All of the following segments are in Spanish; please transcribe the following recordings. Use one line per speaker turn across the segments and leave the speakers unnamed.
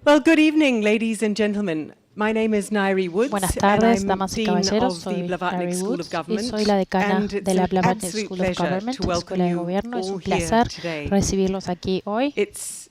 Well, good evening, ladies and gentlemen. My name is Nairi Woods,
Buenas
and
tardes,
I'm
damas y
Dean
caballeros.
of the
Soy
Blavatnik
Nairi
School of
Woods y
Government,
soy la decana
and
de
it's
la
an
Blavatnik
absolute
School of
pleasure
Government,
to welcome
Escuela de
you
Gobierno. Es
all
un
here
placer
today.
recibirlos aquí hoy.
It's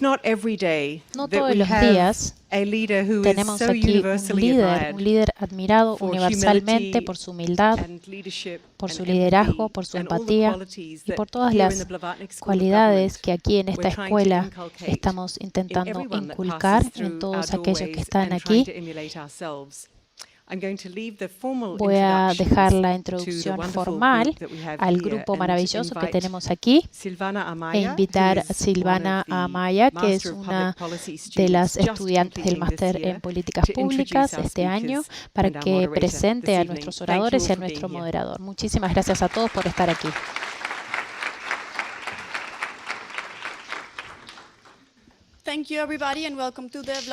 not every day
No
that
todos
we
los
have
días
a leader who is
tenemos
so
aquí
universally
un
admired
líder admirado
for
universalmente
humility
por su humildad,
and leadership
por
and
su liderazgo,
empathy
por su
and all the
empatía
qualities
y
that
por todas
here in the
las
Blavatnik School of
cualidades
Government
que aquí en esta
we're trying to
escuela
inculcate
estamos
in
intentando
everyone that
inculcar
passes
en
through our
todos aquellos que
doorways
están
and trying
aquí.
to emulate ourselves. I'm going to leave the formal
Voy a dejar
introductions
la
to the
introducción
wonderful
formal
group that we have
al
here
grupo
and
maravilloso que
invite
tenemos aquí
Silvana
e
Amaya,
invitar
who
a
is one of
Silvana
the
Amaya, que es
Master of
una
Public Policy
de
students
las
just
estudiantes del
completing this
máster
year,
en políticas
to introduce
públicas
our
este año,
speakers
para
and our
que
moderator
presente
this
a
evening.
nuestros
Thank you
oradores
all
y a
for being
nuestro
here.
moderador. Muchísimas gracias a todos por estar aquí.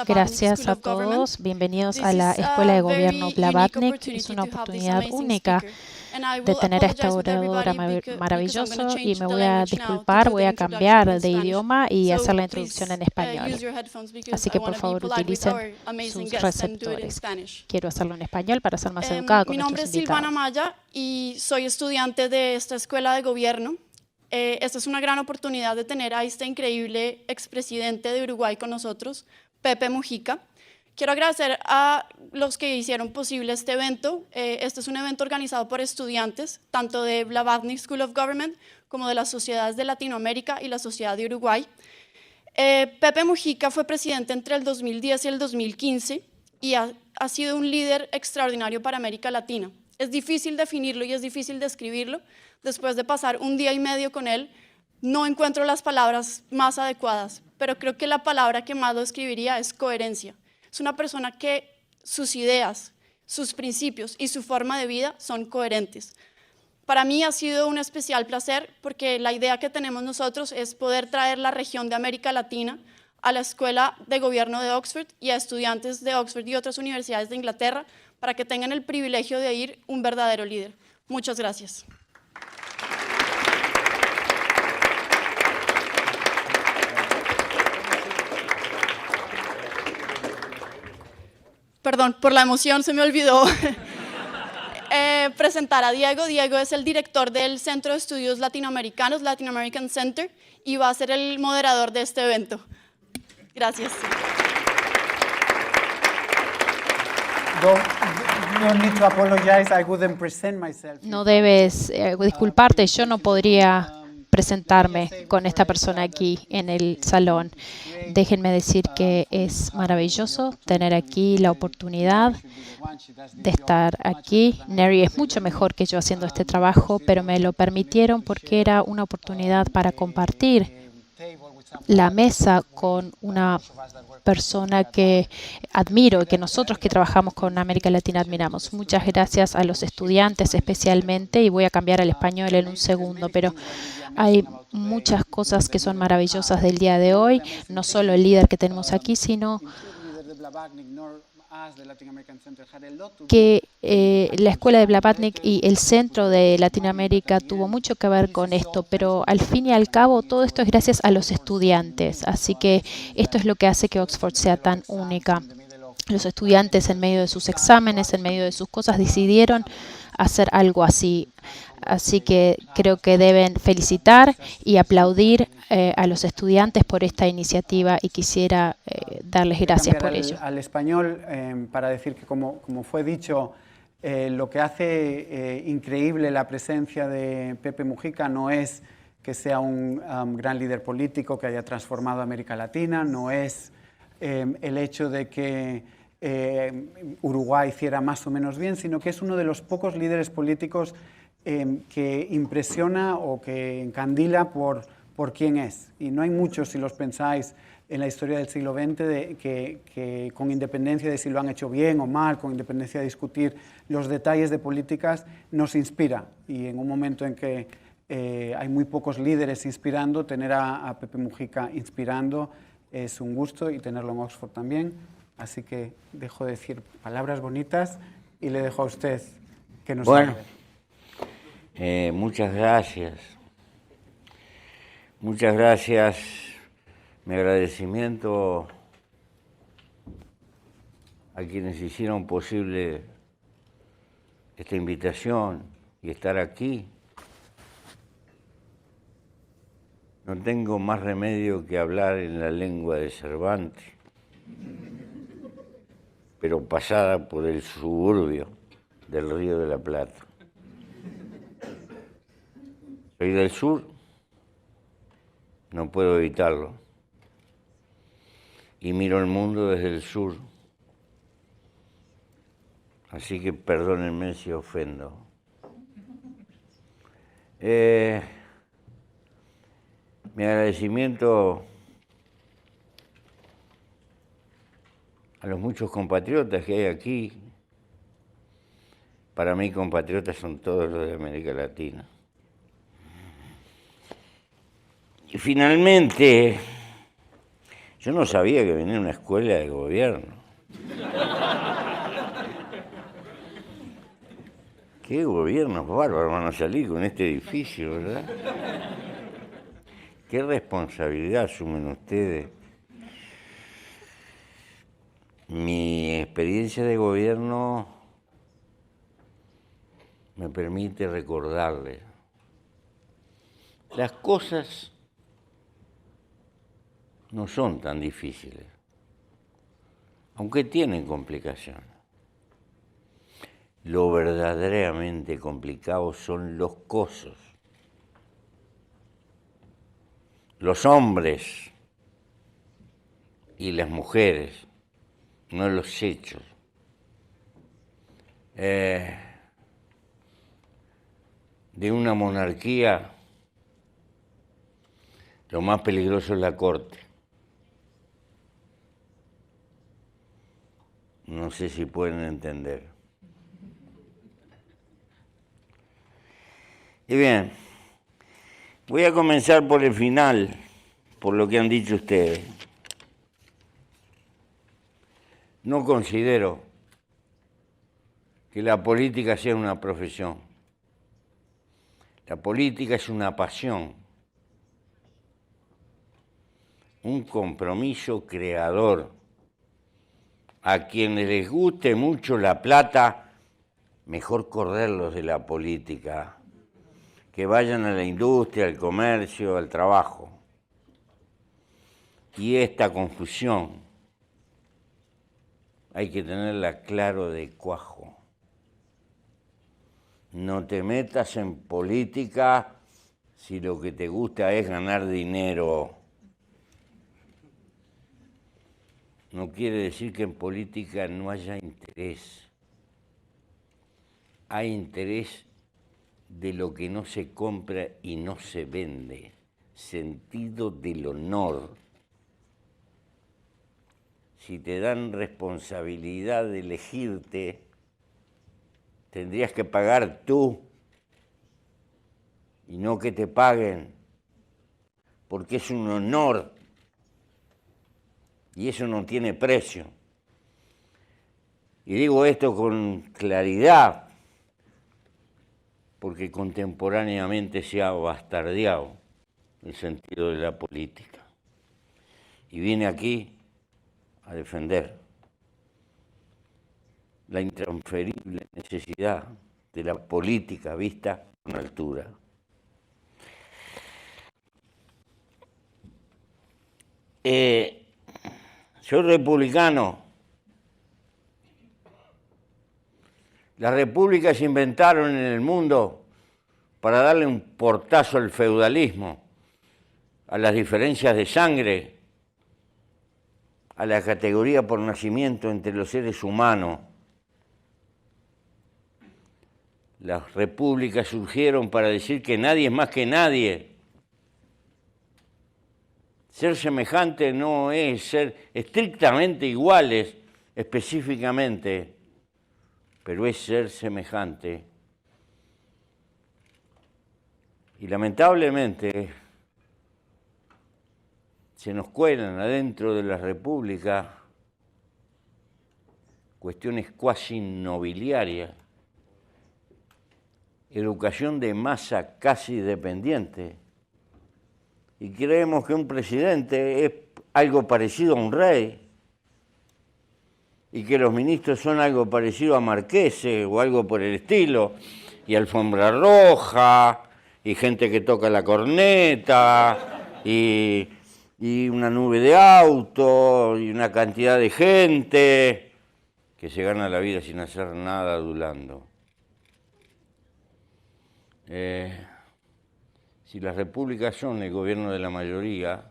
Gracias a todos. Bienvenidos a la Escuela de Gobierno Blavatnik. Es una oportunidad única de tener a esta oradora maravillosa y me voy a disculpar, voy a cambiar de idioma y hacer la introducción en español. Así que por favor utilicen sus receptores. Quiero hacerlo en español para ser más educada con
Mi nombre es Silvana Amaya y soy estudiante de esta Escuela de Gobierno. Esta es una gran oportunidad de tener a este increíble expresidente de Uruguay con nosotros, Pepe Mujica. Quiero agradecer a los que hicieron posible este evento. Este es un evento organizado por estudiantes, tanto de Blavatnik School of Government como de las sociedades de Latinoamérica y la Sociedad de Uruguay. Pepe Mujica fue presidente entre el 2010 y el 2015 y ha sido un líder extraordinario para América Latina. Es difícil definirlo y es difícil describirlo. Después de pasar un día y medio con él, no encuentro las palabras más adecuadas, pero creo que la palabra que más lo describiría es coherencia. Es una persona que sus ideas, sus principios y su forma de vida son coherentes. Para mí ha sido un especial placer porque la idea que tenemos nosotros es poder traer la región de América Latina a la Escuela de Gobierno de Oxford y a estudiantes de Oxford y otras universidades de Inglaterra para que tengan el privilegio de ir un verdadero líder. Muchas gracias. Perdón, por la emoción se me olvidó presentar a Diego. Diego es el director del Centro de Estudios Latinoamericanos, Latin American Center, y va a ser el moderador de este evento. Gracias.
No debes disculparte, yo no podría presentarme con esta persona aquí en el salón. Déjenme decir que es maravilloso tener aquí la oportunidad de estar aquí. Neri es mucho mejor que yo haciendo este trabajo, pero me lo permitieron porque era una oportunidad para compartir la mesa con una persona que admiro y que nosotros que trabajamos con América Latina admiramos. Muchas gracias a los estudiantes especialmente, y voy a cambiar al español en un segundo, pero hay muchas cosas que son maravillosas del día de hoy, no solo el líder que tenemos aquí, sino que la Escuela de Blavatnik y el Centro de Latinoamérica tuvo mucho que ver con esto, pero al fin y al cabo todo esto es gracias a los estudiantes, así que esto es lo que hace que Oxford sea tan única. Los estudiantes en medio de sus exámenes, en medio de sus cosas, decidieron hacer algo así. Así que creo que deben felicitar y aplaudir a los estudiantes por esta iniciativa y quisiera darles gracias por ello.
Al español, para decir que como fue dicho, lo que hace increíble la presencia de Pepe Mujica no es que sea un gran líder político que haya transformado América Latina, no es el hecho de que Uruguay hiciera más o menos bien, sino que es uno de los pocos líderes políticos que impresiona o que encandila por quién es. Y no hay muchos, si los pensáis, en la historia del siglo XX que con independencia de si lo han hecho bien o mal, con independencia de discutir los detalles de políticas, nos inspira. Y en un momento en que hay muy pocos líderes inspirando, tener a Pepe Mujica inspirando es un gusto, y tenerlo en Oxford también. Así que dejo de decir palabras bonitas y le dejo a usted que nos hable.
Muchas gracias. Muchas gracias Mi agradecimiento a quienes hicieron posible esta invitación y estar aquí. No tengo más remedio que hablar en la lengua de Cervantes, pero pasada por el suburbio del Río de la Plata. Soy del sur, no puedo evitarlo, y miro el mundo desde el sur, así que perdónenme si ofendo. Mi agradecimiento a los muchos compatriotas que hay aquí. Para mí, compatriotas son todos los de América Latina. Y finalmente, yo no sabía que venía a una escuela de gobierno. Qué gobiernos bárbaros van a salir con este edificio, ¿verdad? Qué responsabilidad asumen ustedes. Mi experiencia de gobierno me permite recordarles las cosas no son tan difíciles, aunque tienen complicaciones. Lo verdaderamente complicado son los cosos, los hombres y las mujeres, no los hechos. De una monarquía, lo más peligroso es la corte. No sé si pueden entender. Y bien, voy a comenzar por el final, por lo que han dicho ustedes. No considero que la política sea una profesión. La política es una pasión, un compromiso creador. A quienes les guste mucho la plata, mejor correrlos de la política, que vayan a la industria, al comercio, al trabajo. Y esta confusión hay que tenerla claro de cuajo. No te metas en política si lo que te gusta es ganar dinero. No quiere decir que en política no haya interés. Hay interés de lo que no se compra y no se vende. Sentido del honor. Si te dan responsabilidad de elegirte, tendrías que pagar tú y no que te paguen, porque es un honor y eso no tiene precio. Y digo esto con claridad, porque contemporáneamente se ha bastardeado el sentido de la política. Y vine aquí a defender la intransferible necesidad de la política vista con altura. Soy republicano. Las repúblicas se inventaron en el mundo para darle un portazo al feudalismo, a las diferencias de sangre, a la categoría por nacimiento entre los seres humanos. Las repúblicas surgieron para decir que nadie es más que nadie. Ser semejante no es ser estrictamente iguales específicamente, pero es ser semejante. Y lamentablemente se nos cuelan adentro de la república cuestiones cuasi nobiliarias, educación de masa casi dependiente. Y creemos que un presidente es algo parecido a un rey y que los ministros son algo parecido a marqueses o algo por el estilo, y alfombra roja, y gente que toca la corneta, y una nube de autos, y una cantidad de gente que se gana la vida sin hacer nada adulando. Si las repúblicas son el gobierno de la mayoría,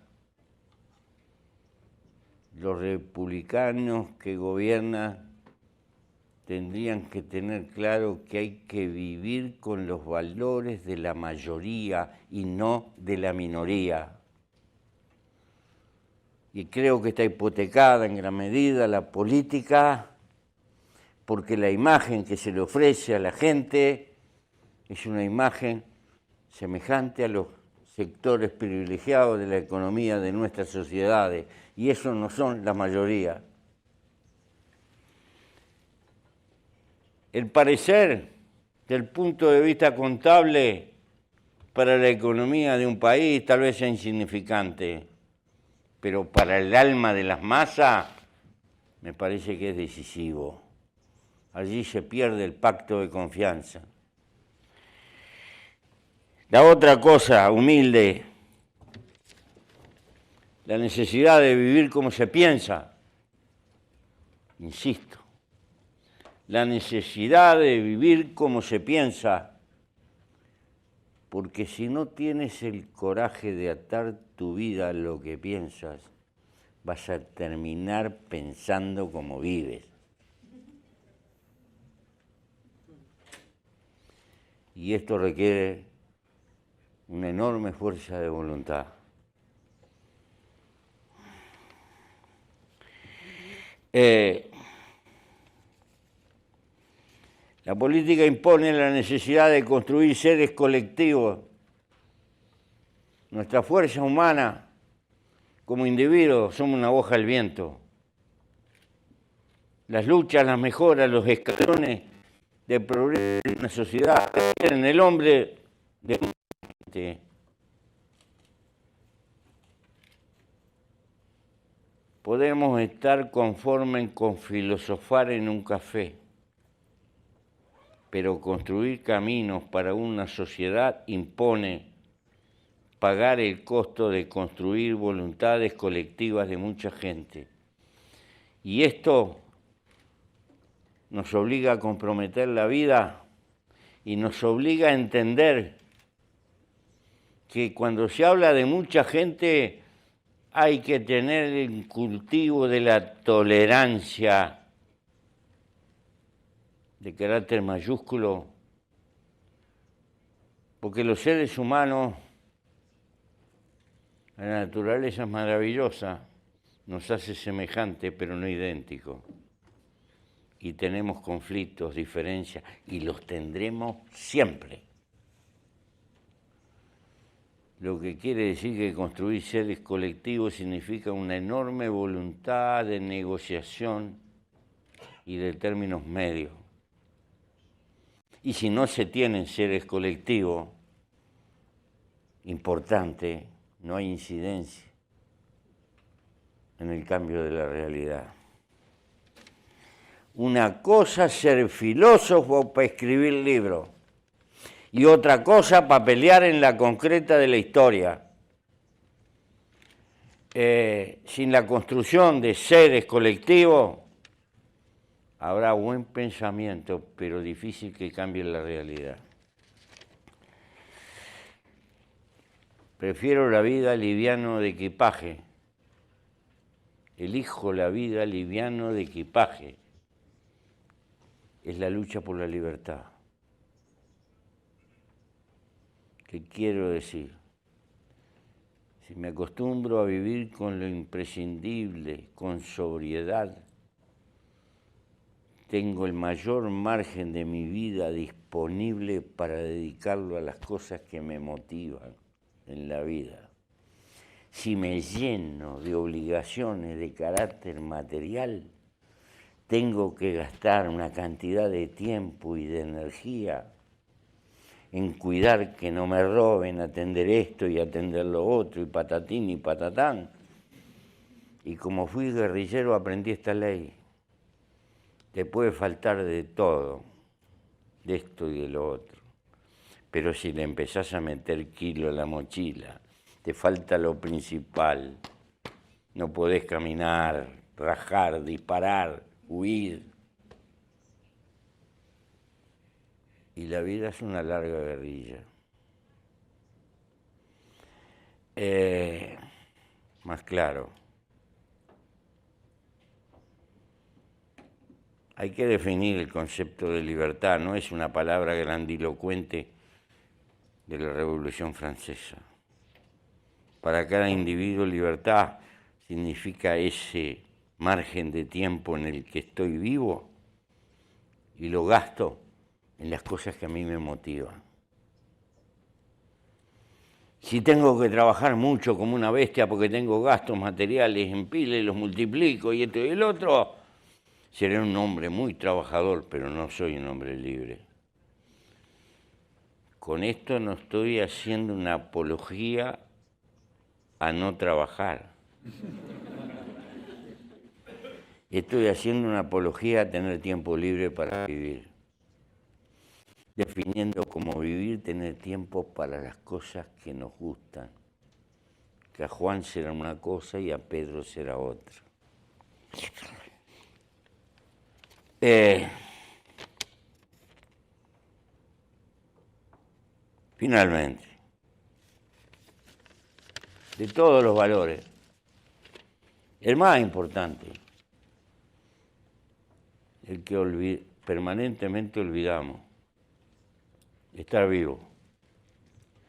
los republicanos que gobiernan tendrían que tener claro que hay que vivir con los valores de la mayoría y no de la minoría. Y creo que está hipotecada en gran medida la política porque la imagen que se le ofrece a la gente es una imagen semejante a los sectores privilegiados de la economía de nuestras sociedades, y eso no son la mayoría. El parecer, del punto de vista contable, para la economía de un país tal vez sea insignificante, pero para el alma de las masas me parece que es decisivo. Allí se pierde el pacto de confianza. La otra cosa humilde, la necesidad de vivir como se piensa, insisto, la necesidad de vivir como se piensa, porque si no tienes el coraje de atar tu vida a lo que piensas, vas a terminar pensando como vives. Y esto requiere una enorme fuerza de voluntad. La política impone la necesidad de construir seres colectivos. Nuestra fuerza humana, como individuos, somos una hoja al viento. Las luchas, las mejoras, los escalones de progreso de una sociedad en el hombre de podemos estar conformes con filosofar en un café, pero construir caminos para una sociedad impone pagar el costo de construir voluntades colectivas de mucha gente. Y esto nos obliga a comprometer la vida y nos obliga a entender que cuando se habla de mucha gente hay que tener el cultivo de la tolerancia de carácter mayúsculo, porque los seres humanos, la naturaleza es maravillosa, nos hace semejantes pero no idénticos. Y tenemos conflictos, diferencias, y los tendremos siempre. Lo que quiere decir que construir seres colectivos significa una enorme voluntad de negociación y de términos medios. Y si no se tienen seres colectivos importantes, no hay incidencia en el cambio de la realidad. Una cosa es ser filósofo para escribir libros y otra cosa para pelear en la concreta de la historia. Sin la construcción de seres colectivos habrá buen pensamiento, pero difícil que cambie la realidad. Prefiero la vida liviano de equipaje. Elijo la vida liviano de equipaje. Es la lucha por la libertad. ¿Qué quiero decir? Si me acostumbro a vivir con lo imprescindible, con sobriedad, tengo el mayor margen de mi vida disponible para dedicarlo a las cosas que me motivan en la vida. Si me lleno de obligaciones de carácter material, tengo que gastar una cantidad de tiempo y de energía en cuidar que no me roben, atender esto y atender lo otro, y patatín y patatán. Y como fui guerrillero aprendí esta ley. Te puede faltar de todo, de esto y de lo otro. Pero si le empezás a meter kilo a la mochila, te falta lo principal. No podés caminar, rajar, disparar, huir. Y la vida es una larga guerrilla. Más claro. Hay que definir el concepto de libertad, no es una palabra grandilocuente de la Revolución Francesa. Para cada individuo, libertad significa ese margen de tiempo en el que estoy vivo y lo gasto en las cosas que a mí me motivan. Si tengo que trabajar mucho como una bestia porque tengo gastos materiales en pila y los multiplico y esto y el otro, seré un hombre muy trabajador, pero no soy un hombre libre. Con esto no estoy haciendo una apología a no trabajar. Estoy haciendo una apología a tener tiempo libre para vivir. Definiendo como vivir, tener tiempo para las cosas que nos gustan. Que a Juan será una cosa y a Pedro será otra. Finalmente, de todos los valores, el más importante, el que permanentemente olvidamos, estar vivo,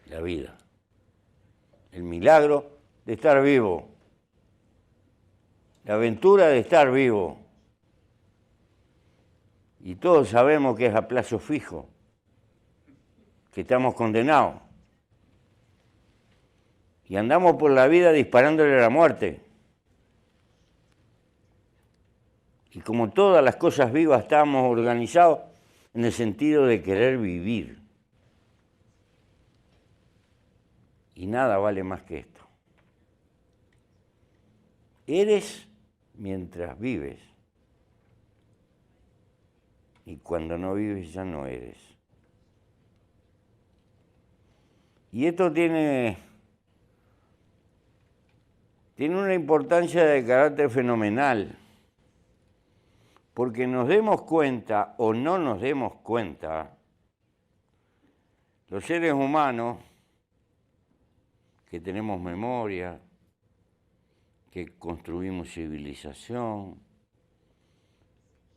la vida, el milagro de estar vivo, la aventura de estar vivo. Y todos sabemos que es a plazo fijo, que estamos condenados. Y andamos por la vida disparándole a la muerte. Y como todas las cosas vivas estamos organizados en el sentido de querer vivir. Y nada vale más que esto. Eres mientras vives. Y cuando no vives ya no eres. Y esto tiene una importancia de carácter fenomenal, porque nos demos cuenta o no nos demos cuenta, los seres humanos que tenemos memoria, que construimos civilización,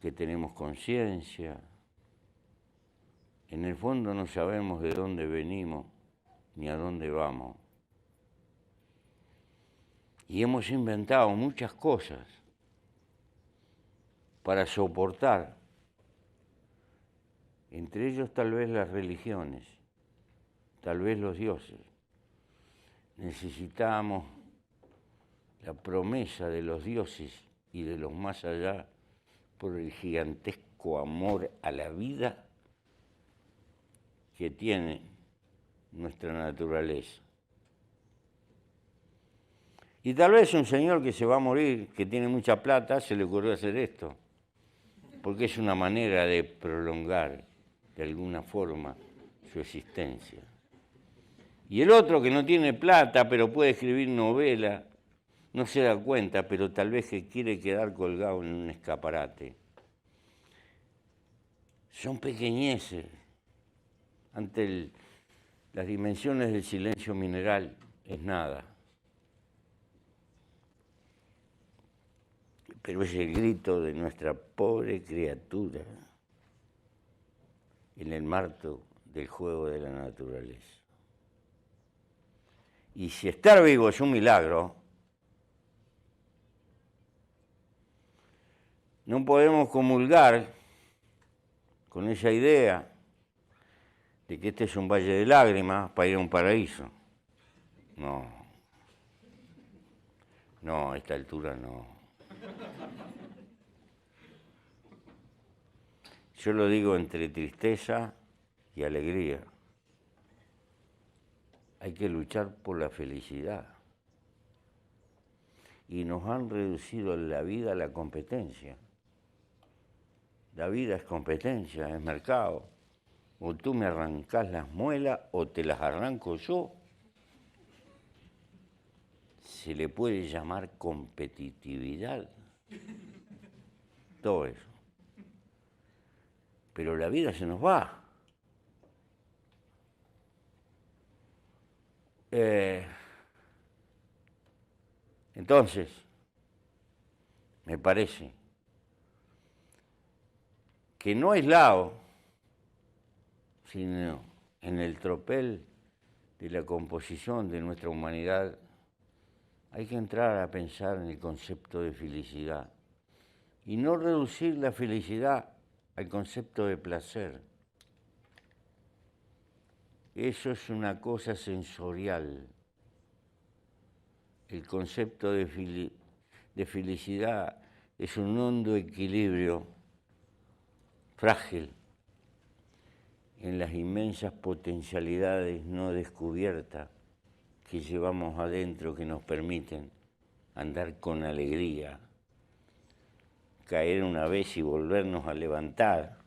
que tenemos conciencia, en el fondo no sabemos de dónde venimos ni a dónde vamos. Y hemos inventado muchas cosas para soportar, entre ellos tal vez las religiones, tal vez los dioses. Necesitamos la promesa de los dioses y de los más allá por el gigantesco amor a la vida que tiene nuestra naturaleza. Y tal vez un señor que se va a morir, que tiene mucha plata, se le ocurrió hacer esto, porque es una manera de prolongar de alguna forma su existencia. Y el otro que no tiene plata, pero puede escribir novela, no se da cuenta, pero tal vez que quiere quedar colgado en un escaparate. Son pequeñeces ante las dimensiones del silencio mineral, es nada. Pero es el grito de nuestra pobre criatura en el marco del juego de la naturaleza. Y si estar vivo es un milagro, no podemos comulgar con esa idea de que este es un valle de lágrimas para ir a un paraíso. No, a esta altura no. Yo lo digo entre tristeza y alegría. Hay que luchar por la felicidad. y nos han reducido la vida a la competencia. La vida es competencia, es mercado. O tú me arrancás las muelas o te las arranco yo. Se le puede llamar competitividad. Todo eso. Pero la vida se nos va. Entonces, me parece que no aislado, sino en el tropel de la composición de nuestra humanidad, hay que entrar a pensar en el concepto de felicidad y no reducir la felicidad al concepto de placer. Eso es una cosa sensorial. El concepto de felicidad es un hondo equilibrio frágil en las inmensas potencialidades no descubiertas que llevamos adentro, que nos permiten andar con alegría, caer una vez y volvernos a levantar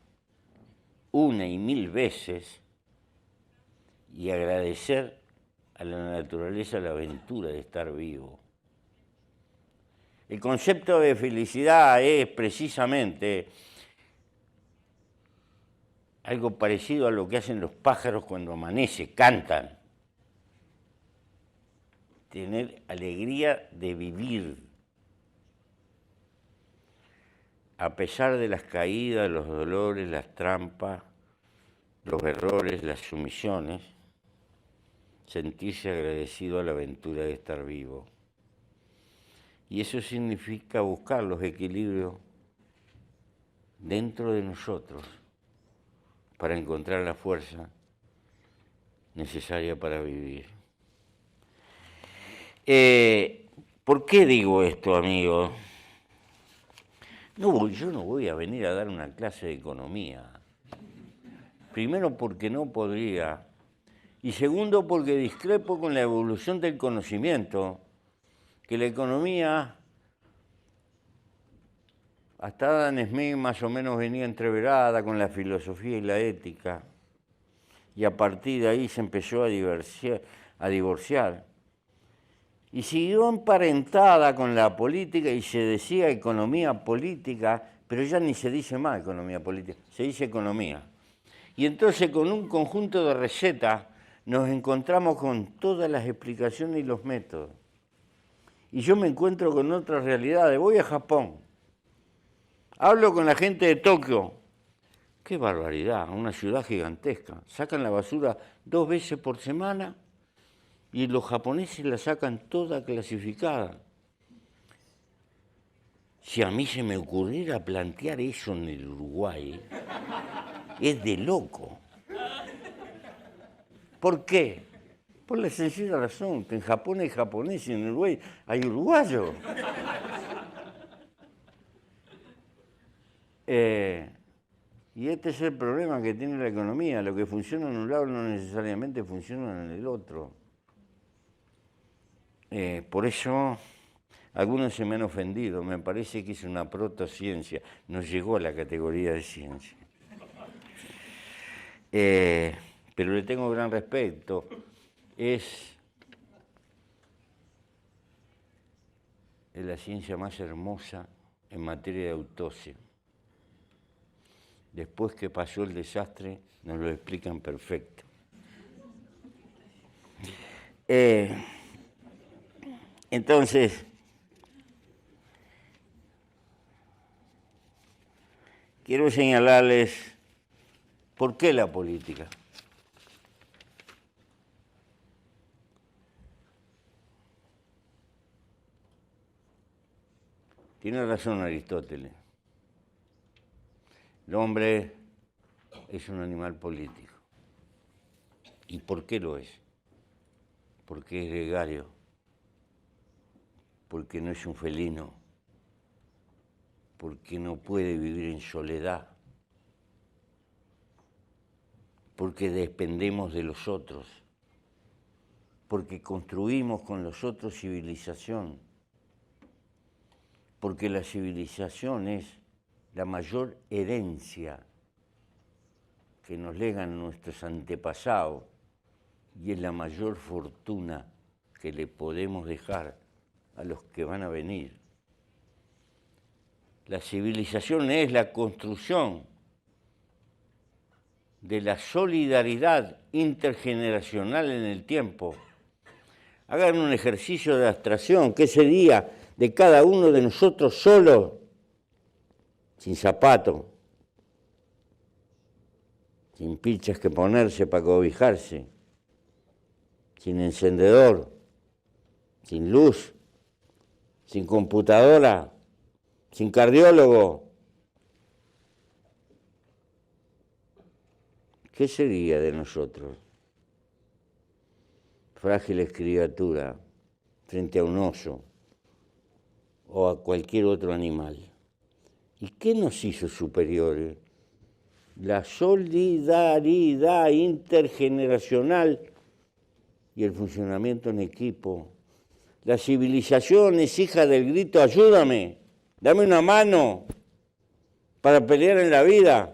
una y mil veces y agradecer a la naturaleza la aventura de estar vivo. El concepto de felicidad es precisamente algo parecido a lo que hacen los pájaros cuando amanece, cantan. Tener alegría de vivir. A pesar de las caídas, los dolores, las trampas, los errores, las sumisiones, sentirse agradecido a la aventura de estar vivo. Y eso significa buscar los equilibrios dentro de nosotros para encontrar la fuerza necesaria para vivir. ¿Por qué digo esto, amigo? No, yo no voy a venir a dar una clase de economía. Primero porque no podría. Y segundo, porque discrepo con la evolución del conocimiento, que la economía, hasta Adam Smith más o menos venía entreverada con la filosofía y la ética, y a partir de ahí se empezó a divorciar. Y siguió emparentada con la política y se decía economía política, pero ya ni se dice más economía política, se dice economía. Y entonces con un conjunto de recetas nos encontramos con todas las explicaciones y los métodos. Y yo me encuentro con otras realidades. Voy a Japón, hablo con la gente de Tokio. ¡Qué barbaridad! Una ciudad gigantesca. Sacan la basura 2 veces por semana y los japoneses la sacan toda clasificada. Si a mí se me ocurriera plantear eso en el Uruguay, es de loco. ¿Por qué? Por la sencilla razón que en Japón hay japoneses y en Uruguay hay uruguayos. Y este es el problema que tiene la economía. Lo que funciona en un lado no necesariamente funciona en el otro. Por eso algunos se me han ofendido. Me parece que es una protociencia. No llegó a la categoría de ciencia. Pero le tengo gran respeto. Es la ciencia más hermosa en materia de autopsia. Después que pasó el desastre, nos lo explican perfecto. Entonces, quiero señalarles por qué la política. Tiene razón Aristóteles. El hombre es un animal político. ¿Y por qué lo es? Porque es gregario. Porque no es un felino. Porque no puede vivir en soledad. Porque dependemos de los otros. Porque construimos con los otros civilización. porque la civilización es la mayor herencia que nos legan nuestros antepasados y es la mayor fortuna que le podemos dejar a los que van a venir. La civilización es la construcción de la solidaridad intergeneracional en el tiempo. Hagan un ejercicio de abstracción. ¿Qué sería de cada uno de nosotros solo, sin zapato, sin pilchas que ponerse para cobijarse, sin encendedor, sin luz, sin computadora, sin cardiólogo? ¿Qué sería de nosotros? Frágiles criaturas frente a un oso o a cualquier otro animal. ¿Y qué nos hizo superiores? La solidaridad intergeneracional y el funcionamiento en equipo. La civilización es hija del grito, ayúdame, dame una mano para pelear en la vida.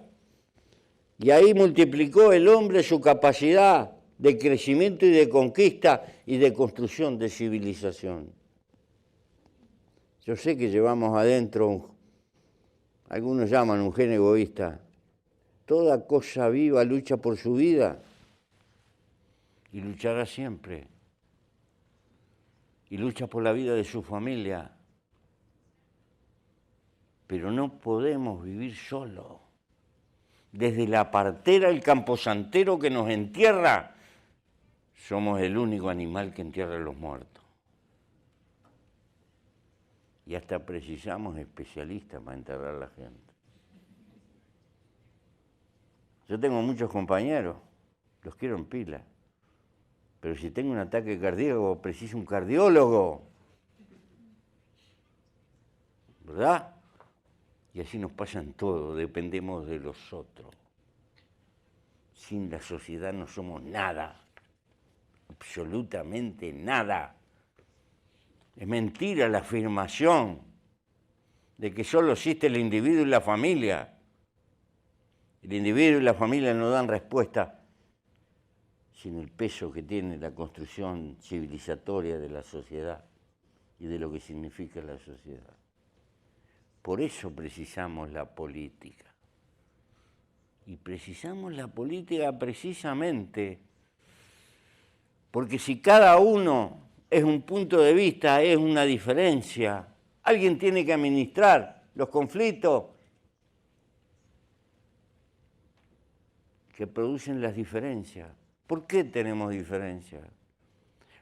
Y ahí multiplicó el hombre su capacidad de crecimiento y de conquista y de construcción de civilización. Yo sé que llevamos adentro, algunos llaman un gen egoísta. Toda cosa viva lucha por su vida y luchará siempre. Y lucha por la vida de su familia. Pero no podemos vivir solos. Desde la partera, el camposantero que nos entierra, somos el único animal que entierra a los muertos. Y hasta precisamos especialistas para enterrar a la gente. Yo tengo muchos compañeros, los quiero en pila, pero si tengo un ataque cardíaco, preciso un cardiólogo, ¿verdad? Y así nos pasan todo, dependemos de los otros. Sin la sociedad no somos nada, absolutamente nada. Es mentira la afirmación de que solo existe el individuo y la familia. El individuo y la familia no dan respuesta sin el peso que tiene la construcción civilizatoria de la sociedad y de lo que significa la sociedad. Por eso precisamos la política. Y precisamos la política precisamente porque si cada uno es un punto de vista, es una diferencia, alguien tiene que administrar los conflictos que producen las diferencias. ¿Por qué tenemos diferencias?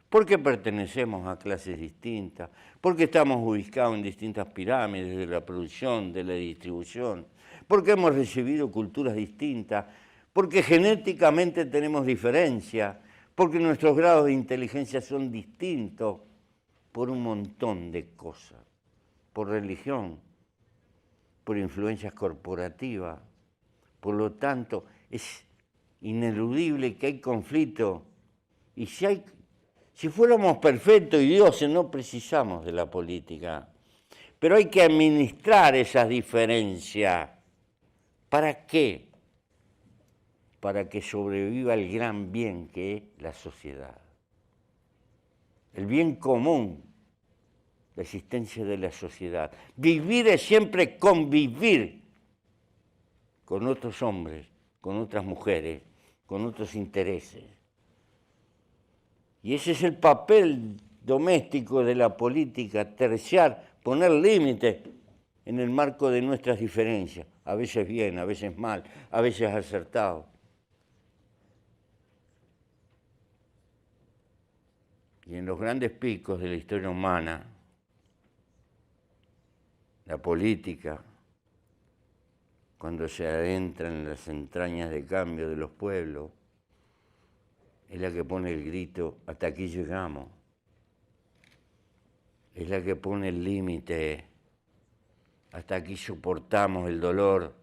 Porque pertenecemos a clases distintas, porque estamos ubicados en distintas pirámides de la producción, de la distribución, porque hemos recibido culturas distintas, porque genéticamente tenemos diferencias, porque nuestros grados de inteligencia son distintos, por un montón de cosas, por religión, por influencias corporativas. Por lo tanto, es ineludible que hay conflicto. Y si fuéramos perfectos y dioses, no precisamos de la política. Pero hay que administrar esas diferencias. ¿Para qué? Para que sobreviva el gran bien que es la sociedad. El bien común, la existencia de la sociedad. Vivir es siempre convivir con otros hombres, con otras mujeres, con otros intereses. Y ese es el papel doméstico de la política, terciar, poner límites en el marco de nuestras diferencias, a veces bien, a veces mal, a veces acertado. Y en los grandes picos de la historia humana, la política, cuando se adentra en las entrañas de cambio de los pueblos, es la que pone el grito, hasta aquí llegamos. Es la que pone el límite, hasta aquí soportamos el dolor,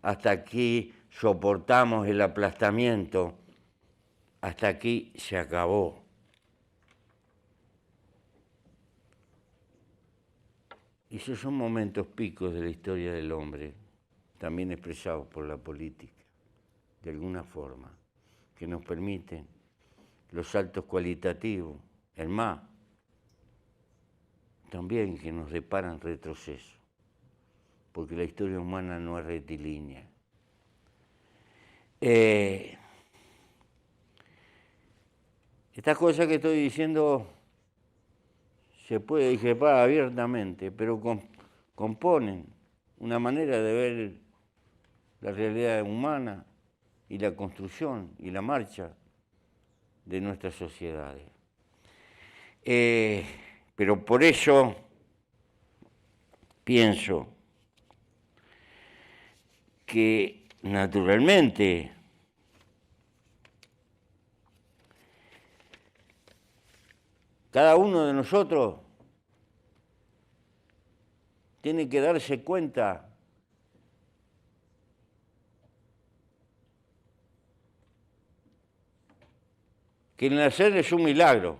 hasta aquí soportamos el aplastamiento, hasta aquí se acabó. Y esos son momentos picos de la historia del hombre, también expresados por la política, de alguna forma, que nos permiten los saltos cualitativos, el más, también que nos deparan retroceso, porque la historia humana no es rectilínea. Estas cosas que estoy diciendo se puede discrepar abiertamente, pero componen una manera de ver la realidad humana y la construcción y la marcha de nuestras sociedades. Pero por eso pienso que naturalmente cada uno de nosotros tiene que darse cuenta que el nacer es un milagro.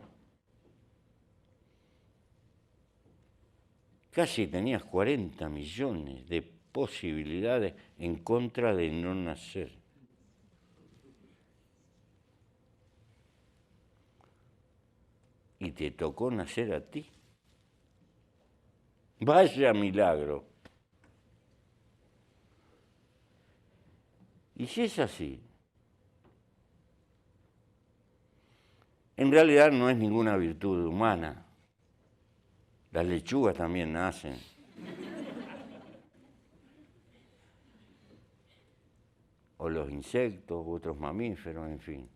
Casi tenías 40 millones de posibilidades en contra de no nacer. Y te tocó nacer a ti. Vaya milagro. Y si es así, en realidad no es ninguna virtud humana. Las lechugas también nacen. O los insectos, otros mamíferos, en fin.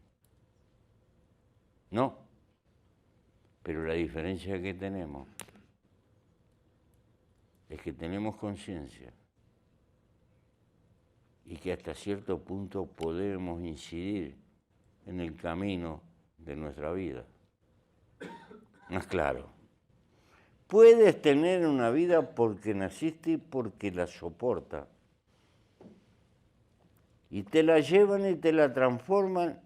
No. Pero la diferencia que tenemos es que tenemos conciencia y que hasta cierto punto podemos incidir en el camino de nuestra vida. Más claro. Puedes tener una vida porque naciste y porque la soportas. Y te la llevan y te la transforman.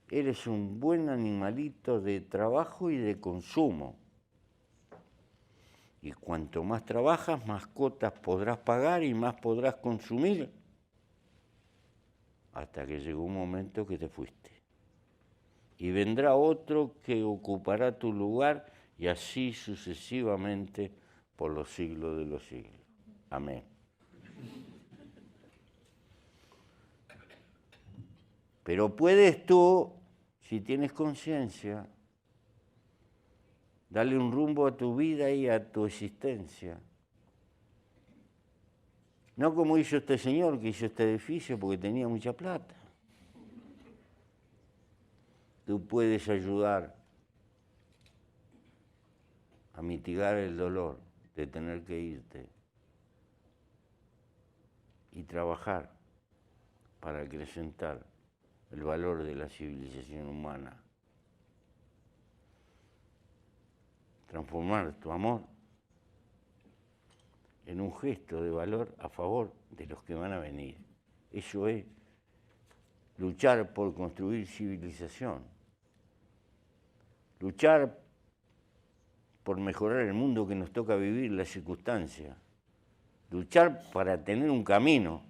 Eres un buen animalito de trabajo y de consumo. Y cuanto más trabajas, más cuotas podrás pagar y más podrás consumir. Hasta que llegó un momento que te fuiste. Y vendrá otro que ocupará tu lugar y así sucesivamente por los siglos de los siglos. Amén. Pero puedes tú, si tienes conciencia, darle un rumbo a tu vida y a tu existencia. No como hizo este señor que hizo este edificio porque tenía mucha plata. Tú puedes ayudar a mitigar el dolor de tener que irte y trabajar para acrecentar el valor de la civilización humana. Transformar tu amor en un gesto de valor a favor de los que van a venir. Eso es luchar por construir civilización, luchar por mejorar el mundo que nos toca vivir, las circunstancias, luchar para tener un camino.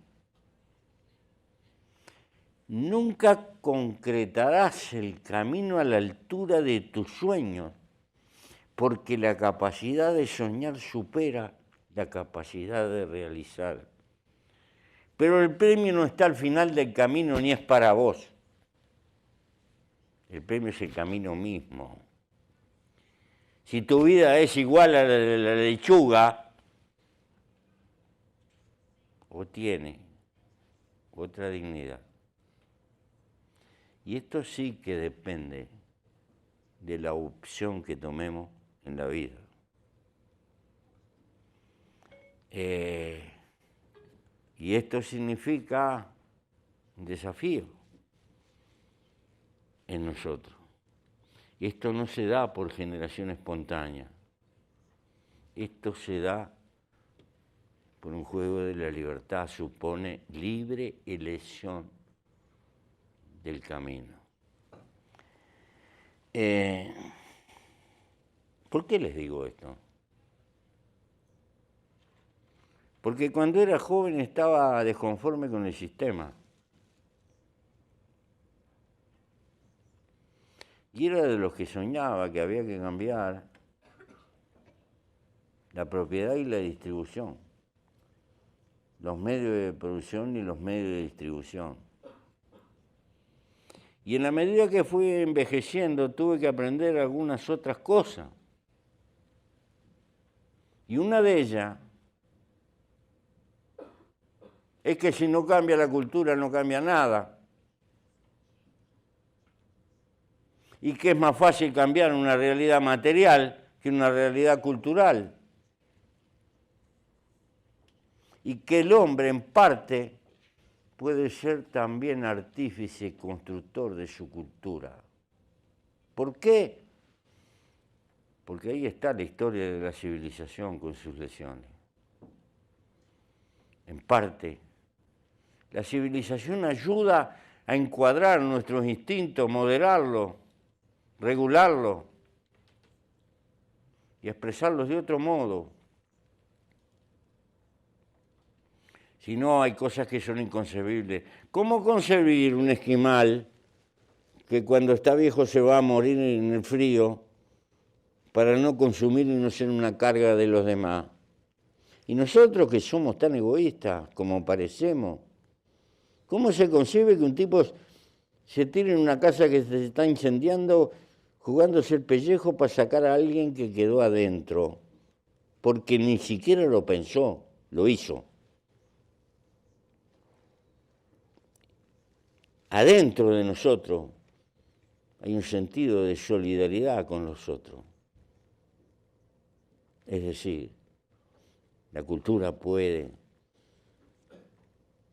Nunca concretarás el camino a la altura de tus sueños, porque la capacidad de soñar supera la capacidad de realizar. Pero el premio no está al final del camino ni es para vos. El premio es el camino mismo. Si tu vida es igual a la de la lechuga, o tiene otra dignidad. Y esto sí que depende de la opción que tomemos en la vida. Y esto significa un desafío en nosotros. Y esto no se da por generación espontánea. Esto se da por un juego de la libertad, supone libre elección del camino. ¿Por qué les digo esto? porque cuando era joven estaba desconforme con el sistema. Y era de los que soñaba que había que cambiar la propiedad y la distribución, los medios de producción y los medios de distribución. Y en la medida que fui envejeciendo tuve que aprender algunas otras cosas. Y una de ellas es que si no cambia la cultura no cambia nada. Y que es más fácil cambiar una realidad material que una realidad cultural. Y que el hombre, en parte, puede ser también artífice y constructor de su cultura. ¿Por qué? Porque ahí está la historia de la civilización con sus lesiones. En parte, la civilización ayuda a encuadrar nuestros instintos, moderarlos, regularlos y expresarlos de otro modo. Si no, hay cosas que son inconcebibles. ¿Cómo concebir un esquimal que cuando está viejo se va a morir en el frío para no consumir y no ser una carga de los demás? Y nosotros que somos tan egoístas como parecemos, ¿cómo se concibe que un tipo se tire en una casa que se está incendiando jugándose el pellejo para sacar a alguien que quedó adentro? Porque ni siquiera lo pensó, lo hizo. Adentro de nosotros hay un sentido de solidaridad con los otros. Es decir, la cultura puede.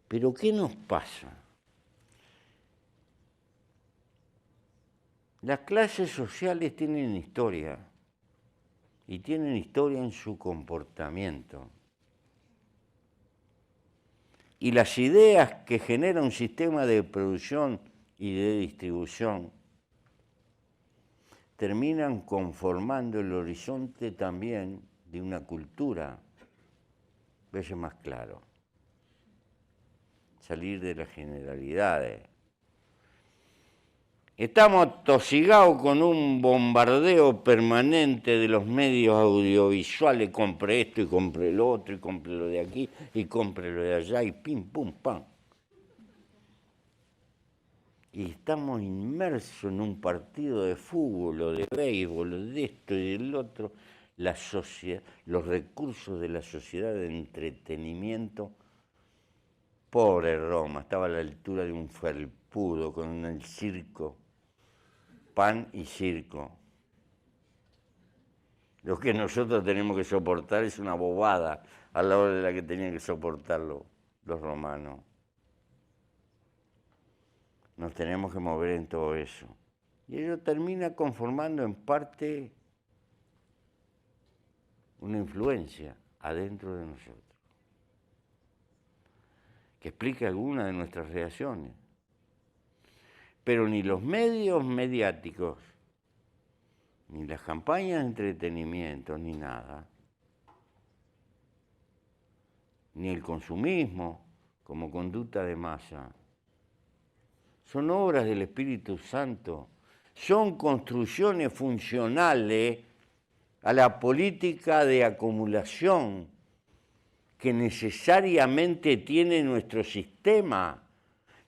Pero ¿qué nos pasa? Las clases sociales tienen historia, y tienen historia en su comportamiento. Y las ideas que genera un sistema de producción y de distribución terminan conformando el horizonte también de una cultura. Vaya más claro. Salir de las generalidades. Estamos atosigados con un bombardeo permanente de los medios audiovisuales. Compre esto y compre lo otro y compre lo de aquí y compre lo de allá y pim, pum, pam. Y estamos inmersos en un partido de fútbol o de béisbol, o de esto y del otro. Los recursos de la sociedad de entretenimiento. Pobre Roma, estaba a la altura de un felpudo con el circo. Pan y circo. Lo que nosotros tenemos que soportar es una bobada a la hora de la que tenían que soportarlo los romanos. Nos tenemos que mover en todo eso. Y ello termina conformando en parte una influencia adentro de nosotros, que explica algunas de nuestras reacciones. Pero ni los medios mediáticos, ni las campañas de entretenimiento, ni nada, ni el consumismo como conducta de masa, son obras del Espíritu Santo, son construcciones funcionales a la política de acumulación que necesariamente tiene nuestro sistema.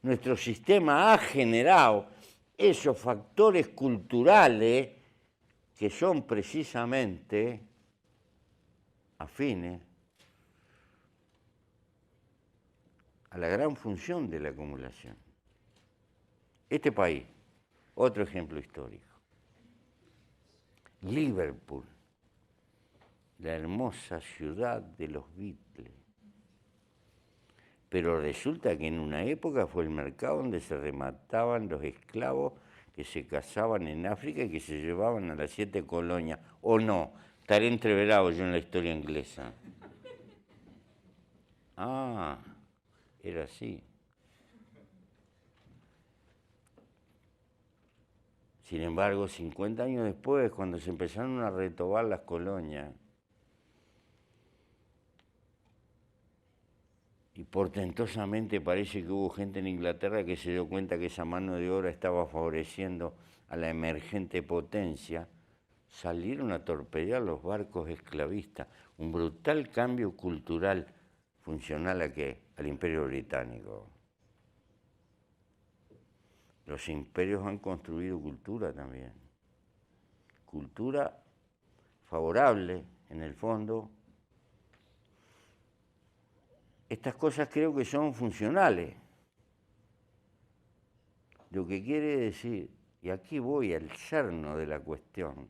Nuestro sistema ha generado esos factores culturales que son precisamente afines a la gran función de la acumulación. Este país, otro ejemplo histórico. Liverpool, la hermosa ciudad de los Beatles. Pero resulta que en una época fue el mercado donde se remataban los esclavos que se cazaban en África y que se llevaban a las 7 colonias. ¿O no? Estaré entreverado yo en la historia inglesa. Ah, era así. Sin embargo, 50 años después, cuando se empezaron a retobar las colonias, Y portentosamente parece que hubo gente en Inglaterra que se dio cuenta que esa mano de obra estaba favoreciendo a la emergente potencia, salieron a torpedear los barcos esclavistas. Un brutal cambio cultural funcional ¿a qué? Al Imperio Británico. Los imperios han construido cultura también. Cultura favorable, en el fondo. Estas cosas creo que son funcionales. Lo que quiere decir, y aquí voy al cerno de la cuestión,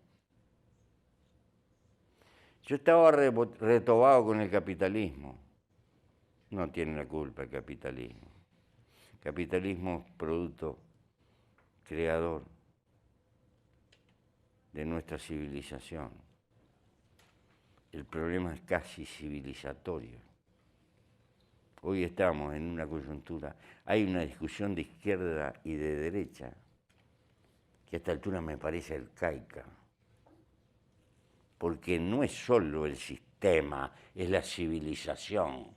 yo estaba retobado con el capitalismo. No tiene la culpa el capitalismo. El capitalismo es producto creador de nuestra civilización. El problema es casi civilizatorio. Hoy estamos en una coyuntura, hay una discusión de izquierda y de derecha que a esta altura me parece arcaica, porque no es solo el sistema, es la civilización.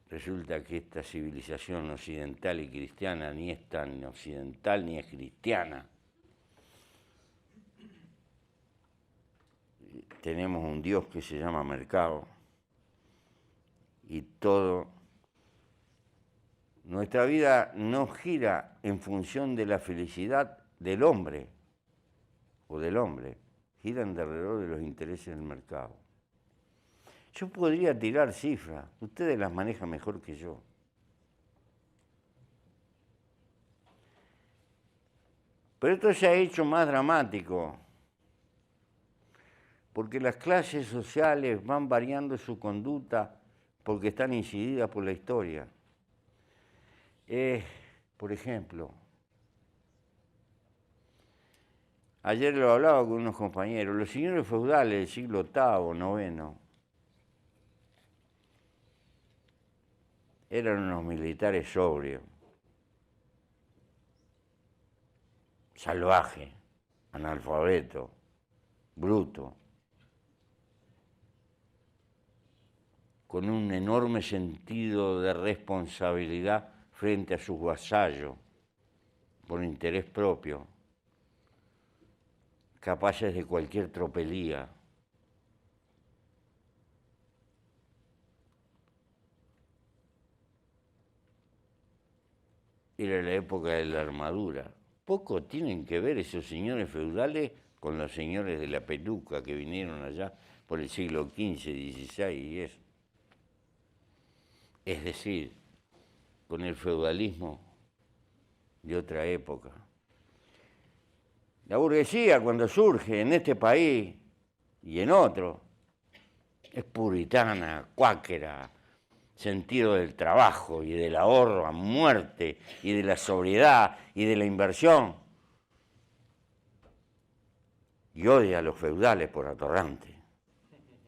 Resulta que esta civilización occidental y cristiana ni es tan occidental ni es cristiana. Tenemos un Dios que se llama mercado y todo. Nuestra vida no gira en función de la felicidad del hombre o del hombre, giran alrededor de los intereses del mercado. Yo podría tirar cifras, ustedes las manejan mejor que yo. Pero esto se ha hecho más dramático, porque las clases sociales van variando su conducta porque están incididas por la historia. Por ejemplo, ayer lo hablaba con unos compañeros, los señores feudales del siglo VIII, IX, eran unos militares sobrios, salvajes, analfabetos, brutos, con un enorme sentido de responsabilidad frente a sus vasallos, por interés propio, capaces de cualquier tropelía. Era la época de la armadura. Poco tienen que ver esos señores feudales con los señores de la peluca que vinieron allá por el siglo XV, XVI y eso. Es decir, con el feudalismo de otra época. La burguesía, cuando surge en este país y en otro, es puritana, cuáquera, sentido del trabajo y del ahorro a muerte y de la sobriedad y de la inversión. Y odia a los feudales por atorrante,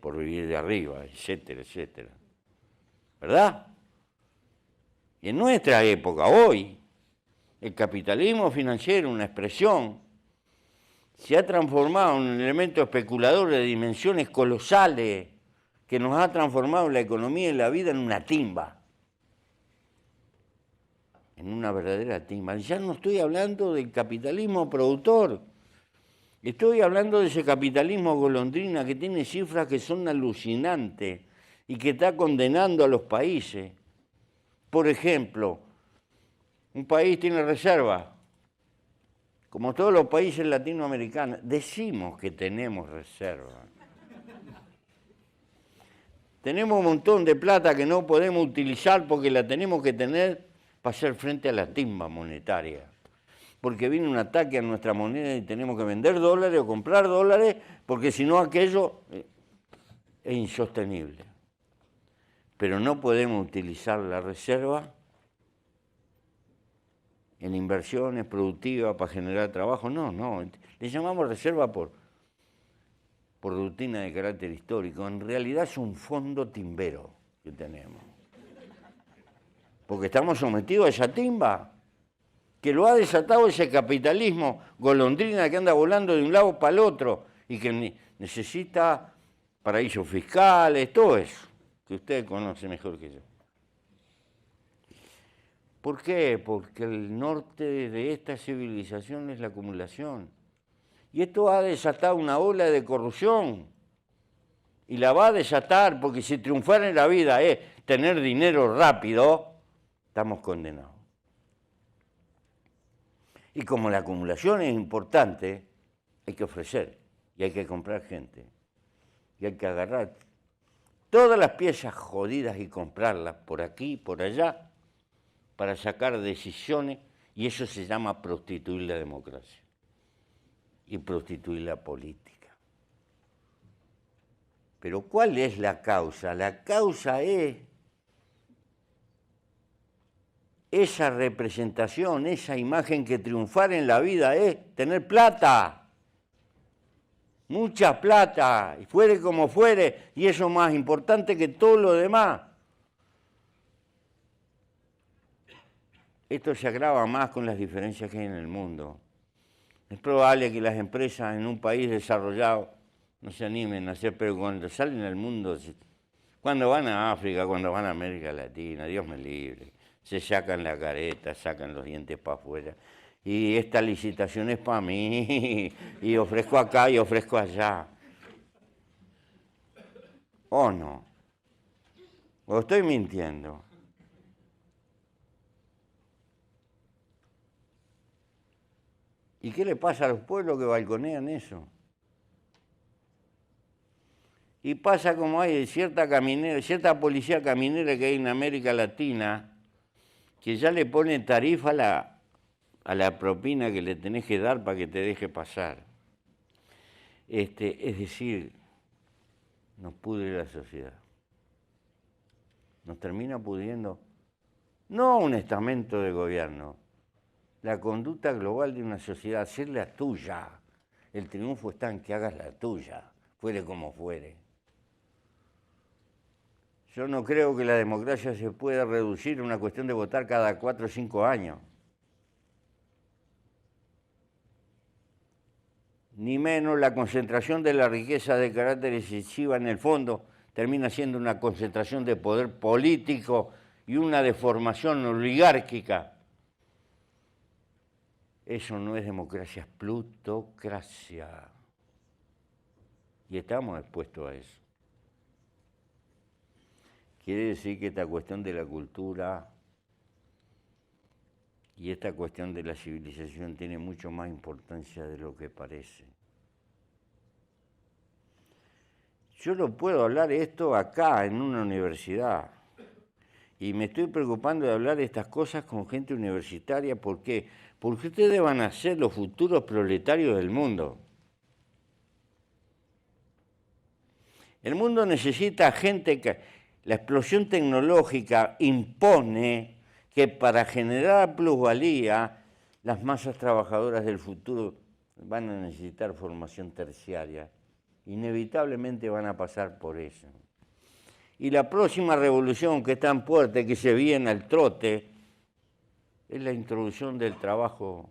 por vivir de arriba, etcétera, etcétera. ¿Verdad? Y en nuestra época, hoy, el capitalismo financiero, una expresión, se ha transformado en un elemento especulador de dimensiones colosales que nos ha transformado la economía y la vida en una timba. En una verdadera timba. Ya no estoy hablando del capitalismo productor, estoy hablando de ese capitalismo golondrina que tiene cifras que son alucinantes y que está condenando a los países. Por ejemplo, un país tiene reservas, como todos los países latinoamericanos, decimos que tenemos reservas. Tenemos un montón de plata que no podemos utilizar porque la tenemos que tener para hacer frente a la timba monetaria. Porque viene un ataque a nuestra moneda y tenemos que vender dólares o comprar dólares, porque si no aquello es insostenible. Pero no podemos utilizar la reserva en inversiones productivas para generar trabajo. No. Le llamamos reserva por rutina de carácter histórico. En realidad es un fondo timbero que tenemos. Porque estamos sometidos a esa timba que lo ha desatado ese capitalismo golondrina que anda volando de un lado para el otro y que necesita paraísos fiscales, todo eso, que usted conoce mejor que yo. ¿Por qué? Porque el norte de esta civilización es la acumulación. Y esto ha desatado una ola de corrupción. Y la va a desatar, porque si triunfar en la vida es tener dinero rápido, estamos condenados. Y como la acumulación es importante, hay que ofrecer, y hay que comprar gente, y hay que agarrar todas las piezas jodidas y comprarlas por aquí y por allá, para sacar decisiones, y eso se llama prostituir la democracia y prostituir la política. Pero ¿cuál es la causa? La causa es esa representación, esa imagen que triunfar en la vida es tener plata, mucha plata, y fuere como fuere, y eso es más importante que todo lo demás. Esto se agrava más con las diferencias que hay en el mundo. Es probable que las empresas en un país desarrollado no se animen a hacer, pero cuando salen al mundo, cuando van a África, cuando van a América Latina, Dios me libre, se sacan la careta, sacan los dientes para afuera. Y esta licitación es para mí, y ofrezco acá y ofrezco allá. ¿O no? ¿O estoy mintiendo? ¿Y qué le pasa a los pueblos que balconean eso? Y pasa como hay cierta policía caminera que hay en América Latina, que ya le ponen tarifa a la propina que le tenés que dar para que te deje pasar. Es decir, nos pudre la sociedad. Nos termina pudriendo, no un estamento de gobierno, la conducta global de una sociedad, hacer la tuya. El triunfo está en que hagas la tuya, fuere como fuere. Yo no creo que la democracia se pueda reducir a una cuestión de votar cada 4 o 5 años. Ni menos la concentración de la riqueza de carácter excesiva en el fondo termina siendo una concentración de poder político y una deformación oligárquica. Eso no es democracia, es plutocracia. Y estamos expuestos a eso. Quiere decir que esta cuestión de la cultura y esta cuestión de la civilización tiene mucho más importancia de lo que parece. Yo lo puedo hablar esto acá, en una universidad, y me estoy preocupando de hablar estas cosas con gente universitaria. ¿Por qué? Porque ustedes van a ser los futuros proletarios del mundo. El mundo necesita gente que... La explosión tecnológica impone que para generar plusvalía, las masas trabajadoras del futuro van a necesitar formación terciaria. Inevitablemente van a pasar por eso. Y la próxima revolución que está en puerta, que se viene al trote, es la introducción del trabajo,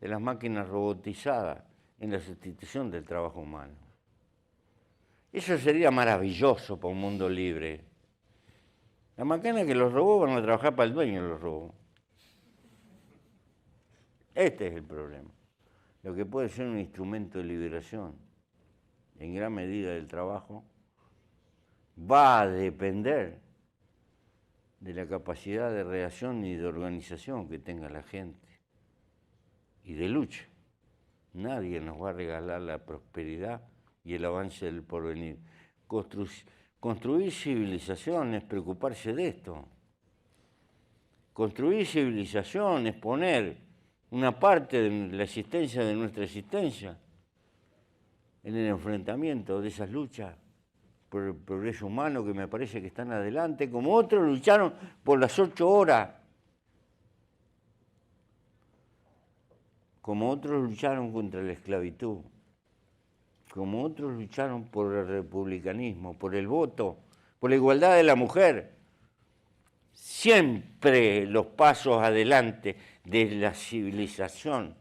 de las máquinas robotizadas, en la sustitución del trabajo humano. Eso sería maravilloso para un mundo libre. La máquina que los robots van a trabajar para el dueño de los robots. Este es el problema. Lo que puede ser un instrumento de liberación, en gran medida del trabajo, va a depender de la capacidad de reacción y de organización que tenga la gente y de lucha. Nadie nos va a regalar la prosperidad y el avance del porvenir. Construir civilización es preocuparse de esto. Construir civilización es poner una parte de la existencia de nuestra existencia en el enfrentamiento de esas luchas por el progreso humano que me parece que están adelante, como otros lucharon por las 8 horas, como otros lucharon contra la esclavitud, como otros lucharon por el republicanismo, por el voto, por la igualdad de la mujer. Siempre los pasos adelante de la civilización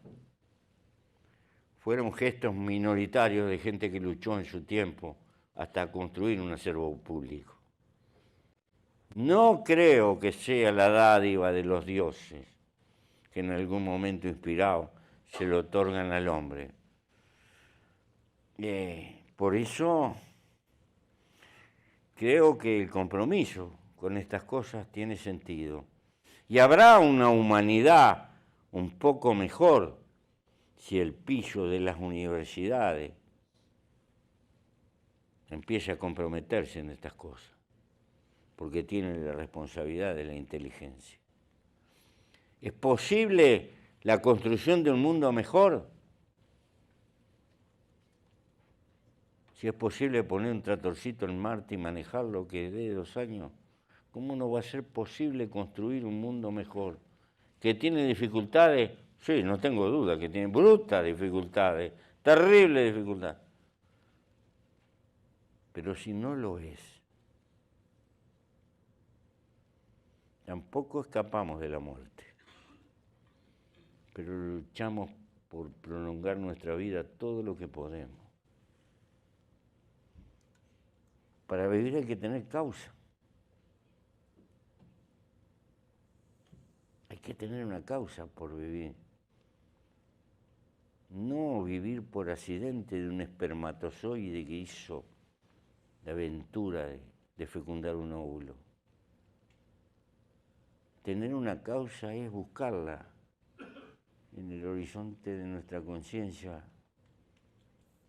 fueron gestos minoritarios de gente que luchó en su tiempo hasta construir un acervo público. No creo que sea la dádiva de los dioses que en algún momento inspirado se lo otorgan al hombre. Por eso creo que el compromiso con estas cosas tiene sentido. Y habrá una humanidad un poco mejor si el piso de las universidades empieza a comprometerse en estas cosas, porque tiene la responsabilidad de la inteligencia. ¿Es posible la construcción de un mundo mejor? Si es posible poner un tractorcito en Marte y manejarlo que dé 2 años, ¿cómo no va a ser posible construir un mundo mejor? ¿Que tiene dificultades? Sí, no tengo duda que tiene brutas dificultades, terribles dificultades. Pero si no lo es, tampoco escapamos de la muerte, pero luchamos por prolongar nuestra vida todo lo que podemos. Para vivir hay que tener causa. Hay que tener una causa por vivir. No vivir por accidente de un espermatozoide que hizo la aventura de fecundar un óvulo. Tener una causa es buscarla en el horizonte de nuestra conciencia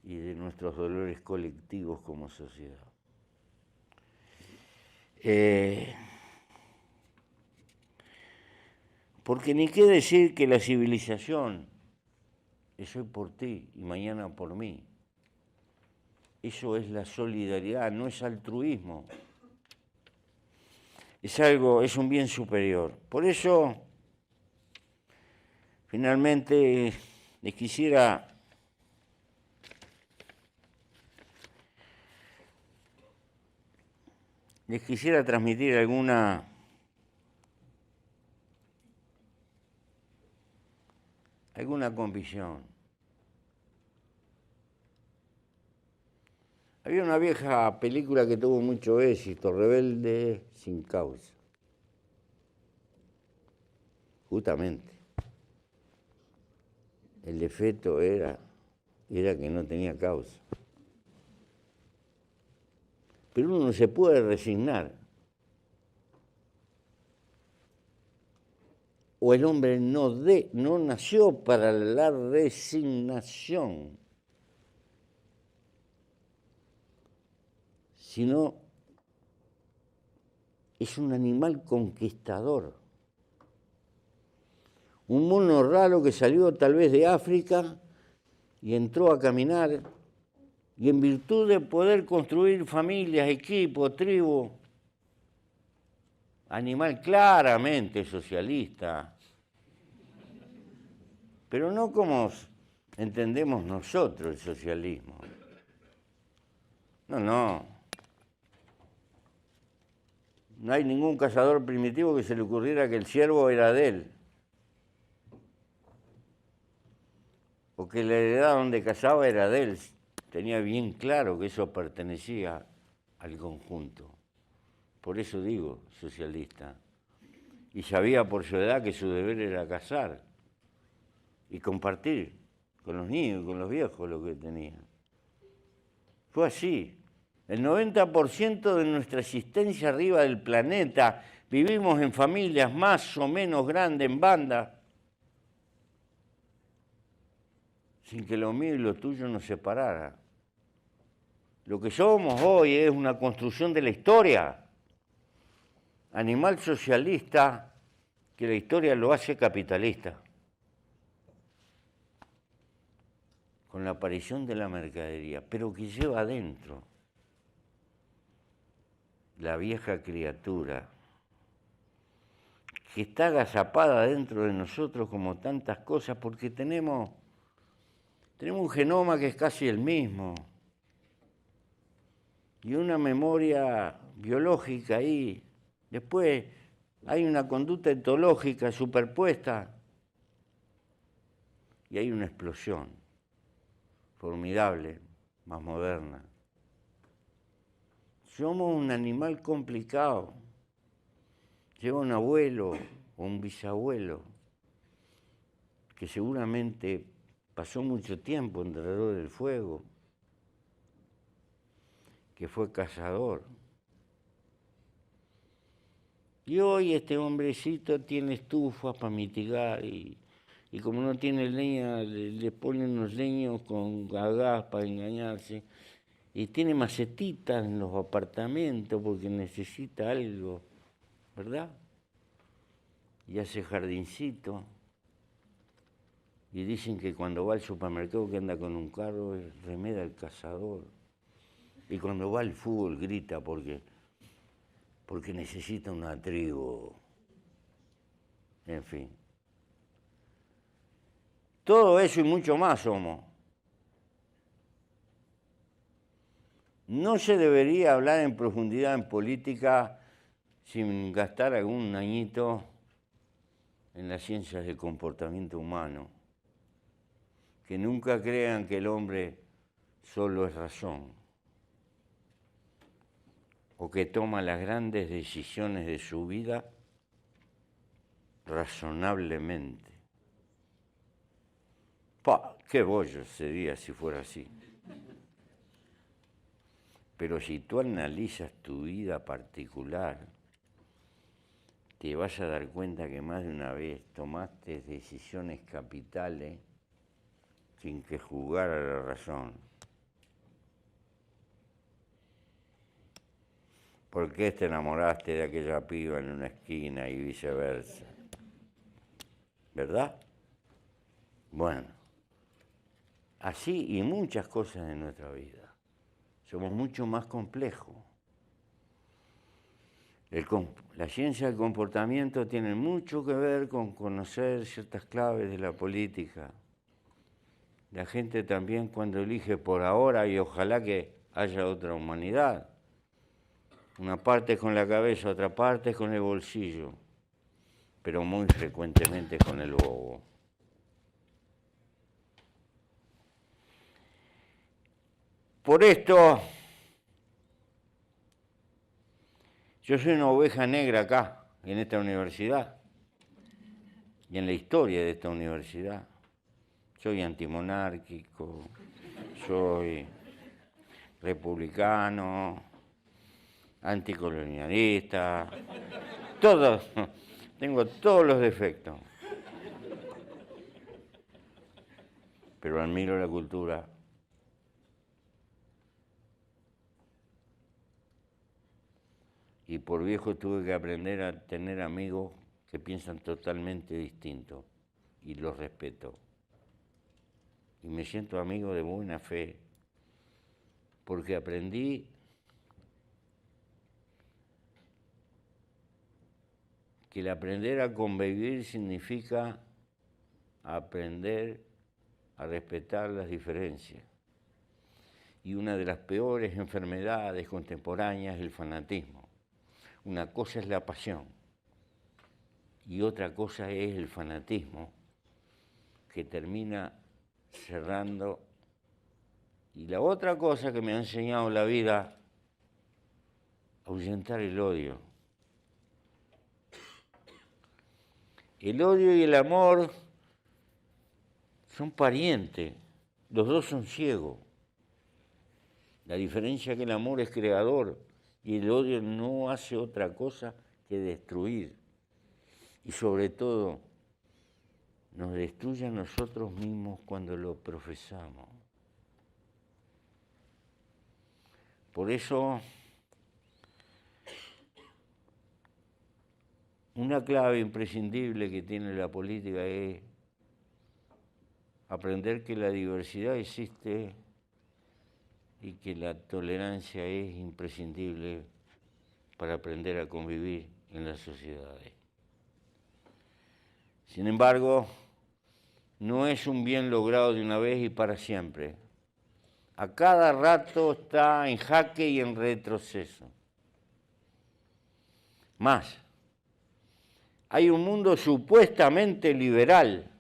y de nuestros dolores colectivos como sociedad. Porque ni qué decir que la civilización es hoy por ti y mañana por mí. Eso es la solidaridad, no es altruismo. Es un bien superior. Por eso, finalmente, les quisiera transmitir alguna convicción. Había una vieja película que tuvo mucho éxito, Rebelde sin causa. Justamente. El defecto era que no tenía causa. Pero uno no se puede resignar. O el hombre no nació para la resignación, sino es un animal conquistador. Un mono raro que salió tal vez de África y entró a caminar, y en virtud de poder construir familias, equipos, tribus, animal claramente socialista, pero no como entendemos nosotros el socialismo. No hay ningún cazador primitivo que se le ocurriera que el ciervo era de él, o que la heredad donde cazaba era de él. Tenía bien claro que eso pertenecía al conjunto. Por eso digo socialista. Y sabía por su edad que su deber era cazar y compartir con los niños y con los viejos lo que tenía. Fue así. El 90% de nuestra existencia arriba del planeta vivimos en familias más o menos grandes, en banda, sin que lo mío y lo tuyo nos separara. Lo que somos hoy es una construcción de la historia. Animal socialista que la historia lo hace capitalista. Con la aparición de la mercadería, pero que lleva adentro la vieja criatura que está agazapada dentro de nosotros como tantas cosas, porque tenemos un genoma que es casi el mismo y una memoria biológica ahí. Después hay una conducta etológica superpuesta y hay una explosión formidable, más moderna. Somos un animal complicado. Lleva un abuelo o un bisabuelo que seguramente pasó mucho tiempo alrededor del fuego, que fue cazador. Y hoy este hombrecito tiene estufas para mitigar y como no tiene leña, le ponen unos leños con gas para engañarse. Y tiene macetitas en los apartamentos porque necesita algo, ¿verdad? Y hace jardincito. Y dicen que cuando va al supermercado que anda con un carro es remeda el cazador. Y cuando va al fútbol grita porque necesita una tribu. En fin. Todo eso y mucho más somos. No se debería hablar en profundidad en política sin gastar algún añito en las ciencias del comportamiento humano. Que nunca crean que el hombre solo es razón, o que toma las grandes decisiones de su vida razonablemente. ¡Pah! ¡Qué bollo sería si fuera así! Pero si tú analizas tu vida particular, te vas a dar cuenta que más de una vez tomaste decisiones capitales sin que jugara la razón. ¿Por qué te enamoraste de aquella piba en una esquina y viceversa? ¿Verdad? Bueno, así y muchas cosas en nuestra vida. Somos mucho más complejos. La ciencia del comportamiento tiene mucho que ver con conocer ciertas claves de la política. La gente también cuando elige por ahora, y ojalá que haya otra humanidad, una parte es con la cabeza, otra parte es con el bolsillo, pero muy frecuentemente con el bobo. Por esto, yo soy una oveja negra acá, en esta universidad, y en la historia de esta universidad. Soy antimonárquico, soy republicano, anticolonialista, tengo todos los defectos. Pero admiro la cultura. Y por viejo tuve que aprender a tener amigos que piensan totalmente distinto y los respeto. Y me siento amigo de buena fe, porque aprendí que el aprender a convivir significa aprender a respetar las diferencias. Y una de las peores enfermedades contemporáneas es el fanatismo. Una cosa es la pasión y otra cosa es el fanatismo, que termina cerrando. Y la otra cosa que me ha enseñado la vida, ahuyentar el odio. El odio y el amor son parientes, los dos son ciegos. La diferencia es que el amor es creador y el odio no hace otra cosa que destruir. Y sobre todo, nos destruye a nosotros mismos cuando lo profesamos. Por eso, una clave imprescindible que tiene la política es aprender que la diversidad existe y que la tolerancia es imprescindible para aprender a convivir en las sociedades. Sin embargo, no es un bien logrado de una vez y para siempre. A cada rato está en jaque y en retroceso. Más, hay un mundo supuestamente liberal.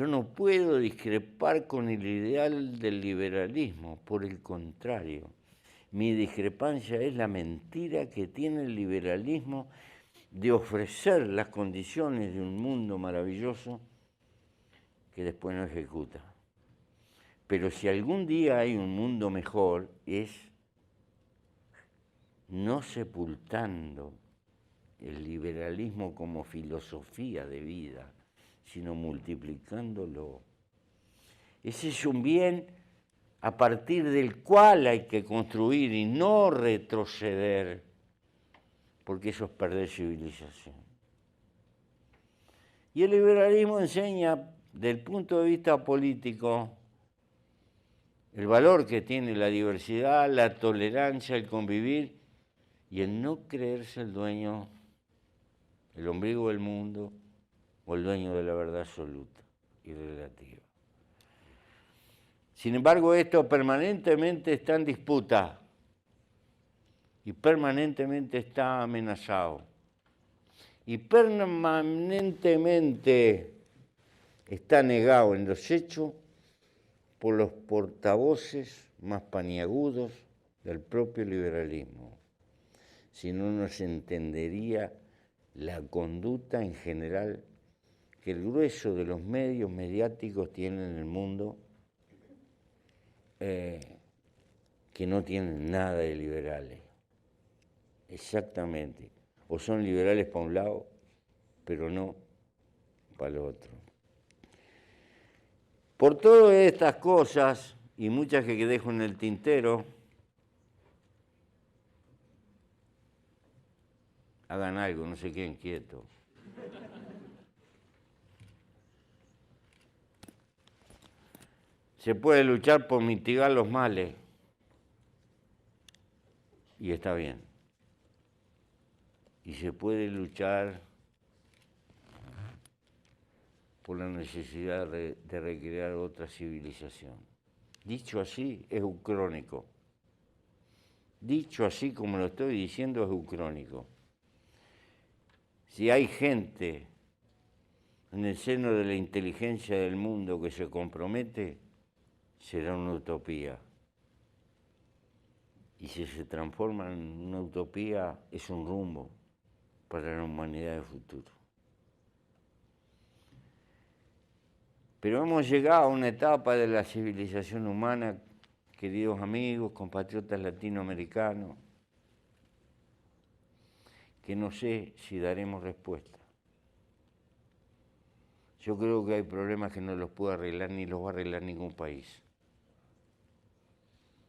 Yo no puedo discrepar con el ideal del liberalismo, por el contrario. Mi discrepancia es la mentira que tiene el liberalismo de ofrecer las condiciones de un mundo maravilloso que después no ejecuta. Pero si algún día hay un mundo mejor, es no sepultando el liberalismo como filosofía de vida, sino multiplicándolo. Ese es un bien a partir del cual hay que construir y no retroceder, porque eso es perder civilización. Y el liberalismo enseña, desde el punto de vista político, el valor que tiene la diversidad, la tolerancia, el convivir y el no creerse el dueño, el ombligo del mundo o el dueño de la verdad absoluta y relativa. Sin embargo, esto permanentemente está en disputa y permanentemente está amenazado y permanentemente está negado en los hechos por los portavoces más paniagudos del propio liberalismo. Si no, no se entendería la conducta en general que el grueso de los medios mediáticos tienen en el mundo, que no tienen nada de liberales. Exactamente. O son liberales para un lado, pero no para el otro. Por todas estas cosas, y muchas que dejo en el tintero, hagan algo, no se queden quietos. Se puede luchar por mitigar los males, y está bien. Y se puede luchar por la necesidad de recrear otra civilización. Dicho así, es ucrónico. Dicho así como lo estoy diciendo, es ucrónico. Si hay gente en el seno de la inteligencia del mundo que se compromete, será una utopía. Y si se transforma en una utopía, es un rumbo para la humanidad del futuro. Pero hemos llegado a una etapa de la civilización humana, queridos amigos, compatriotas latinoamericanos, que no sé si daremos respuesta. Yo creo que hay problemas que no los puede arreglar ni los va a arreglar ningún país.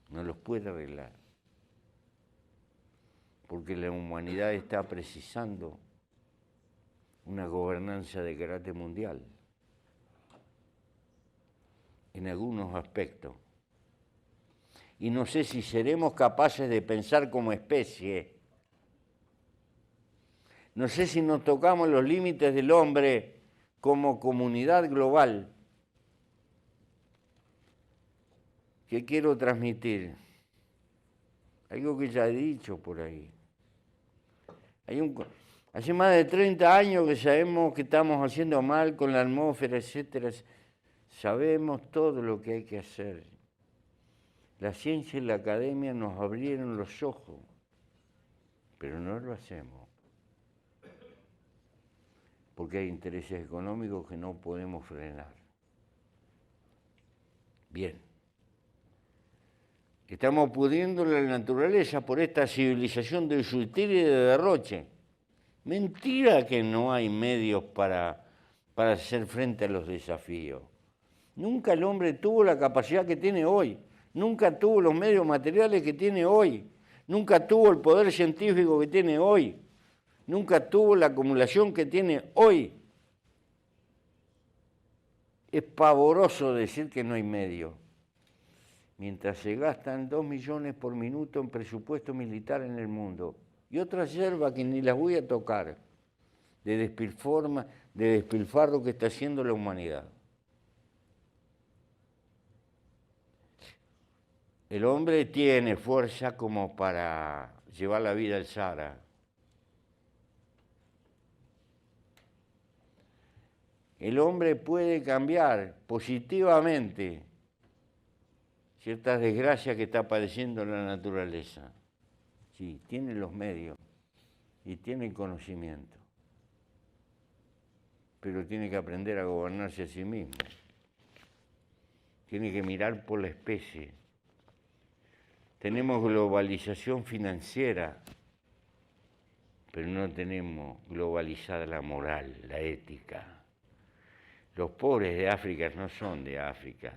No los puede arreglar. Porque la humanidad está precisando una gobernanza de carácter mundial. En algunos aspectos. Y no sé si seremos capaces de pensar como especie. No sé si nos tocamos los límites del hombre como comunidad global. ¿Qué quiero transmitir? Algo que ya he dicho por ahí. Hace más de 30 años que sabemos que estamos haciendo mal con la atmósfera, etcétera. Sabemos todo lo que hay que hacer. La ciencia y la academia nos abrieron los ojos, pero no lo hacemos. Porque hay intereses económicos que no podemos frenar. Bien. Estamos pudiendo la naturaleza por esta civilización de usutería y de derroche. Mentira que no hay medios para hacer frente a los desafíos. Nunca el hombre tuvo la capacidad que tiene hoy. Nunca tuvo los medios materiales que tiene hoy. Nunca tuvo el poder científico que tiene hoy. Nunca tuvo la acumulación que tiene hoy. Es pavoroso decir que no hay medios. Mientras se gastan 2 millones por minuto en presupuesto militar en el mundo, y otras hierbas que ni las voy a tocar, de despilfarro que está haciendo la humanidad. El hombre tiene fuerza como para llevar la vida al Sahara. el hombre puede cambiar positivamente ciertas desgracias que está padeciendo la naturaleza. Sí, tiene los medios y tiene el conocimiento, pero tiene que aprender a gobernarse a sí mismo. Tiene que mirar por la especie. Tenemos globalización financiera, pero no tenemos globalizada la moral, la ética. Los pobres de África no son de África.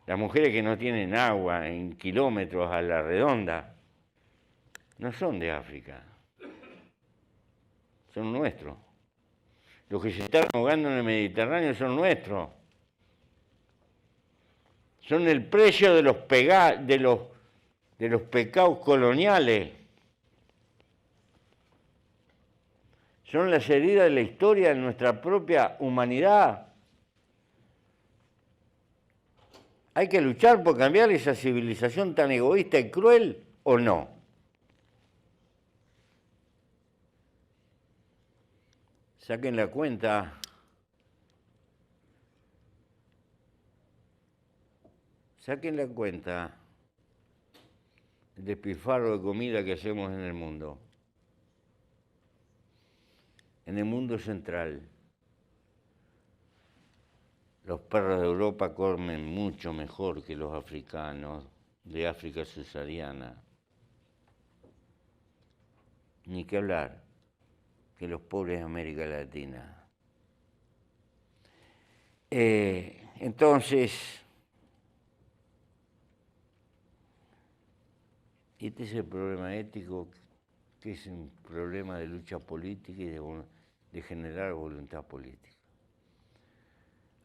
Las mujeres que no tienen agua en kilómetros a la redonda no son de África, son nuestros. Los que se están ahogando en el Mediterráneo son nuestros. Son el precio de los pecados coloniales. Son las heridas de la historia de nuestra propia humanidad. ¿Hay que luchar por cambiar esa civilización tan egoísta y cruel o no? Saquen la cuenta. Saquen la cuenta el despilfarro de comida que hacemos en el mundo. En el mundo central, los perros de Europa comen mucho mejor que los africanos de África subsahariana. Ni que hablar que los pobres de América Latina. Entonces, este es el problema ético, que es un problema de lucha política y de generar voluntad política.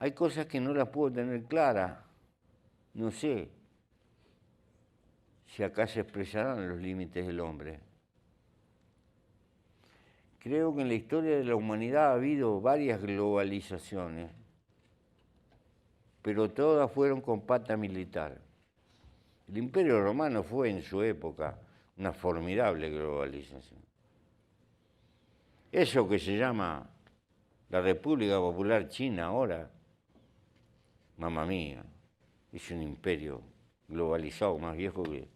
Hay cosas que no las puedo tener claras. No sé si acá se expresarán los límites del hombre. Creo que en la historia de la humanidad ha habido varias globalizaciones, pero todas fueron con pata militar. El Imperio Romano fue en su época una formidable globalización. Eso que se llama la República Popular China ahora, mamma mía, es un imperio globalizado más viejo que...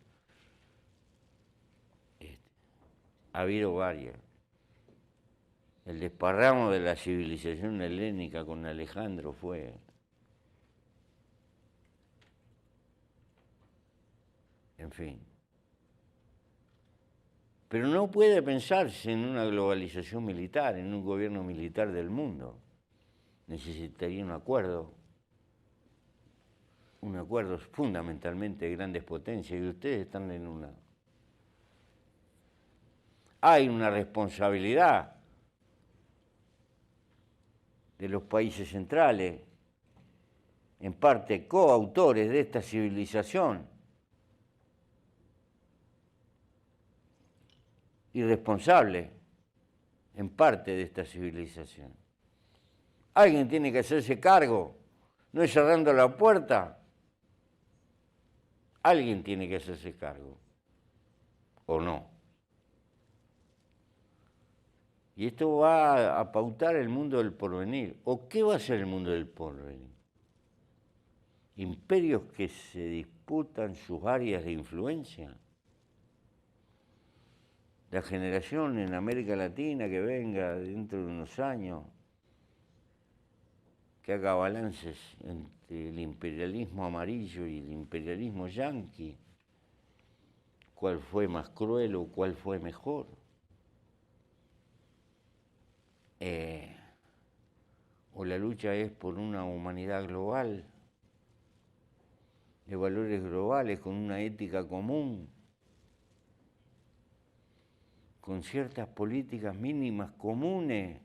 Ha habido varias. El desparramo de la civilización helénica con Alejandro fue... En fin. Pero no puede pensarse en una globalización militar, en un gobierno militar del mundo. Necesitaría un acuerdo fundamentalmente de grandes potencias, y ustedes están en una. Hay una responsabilidad de los países centrales, en parte coautores de esta civilización, y responsables en parte de esta civilización. Alguien tiene que hacerse cargo, no es cerrando la puerta. Alguien tiene que hacerse cargo, ¿o no? Y esto va a pautar el mundo del porvenir. ¿O qué va a ser el mundo del porvenir? Imperios que se disputan sus áreas de influencia. La generación en América Latina que venga dentro de unos años, que haga balances entre el imperialismo amarillo y el imperialismo yanqui, cuál fue más cruel o cuál fue mejor. O la lucha es por una humanidad global, de valores globales, con una ética común, con ciertas políticas mínimas comunes.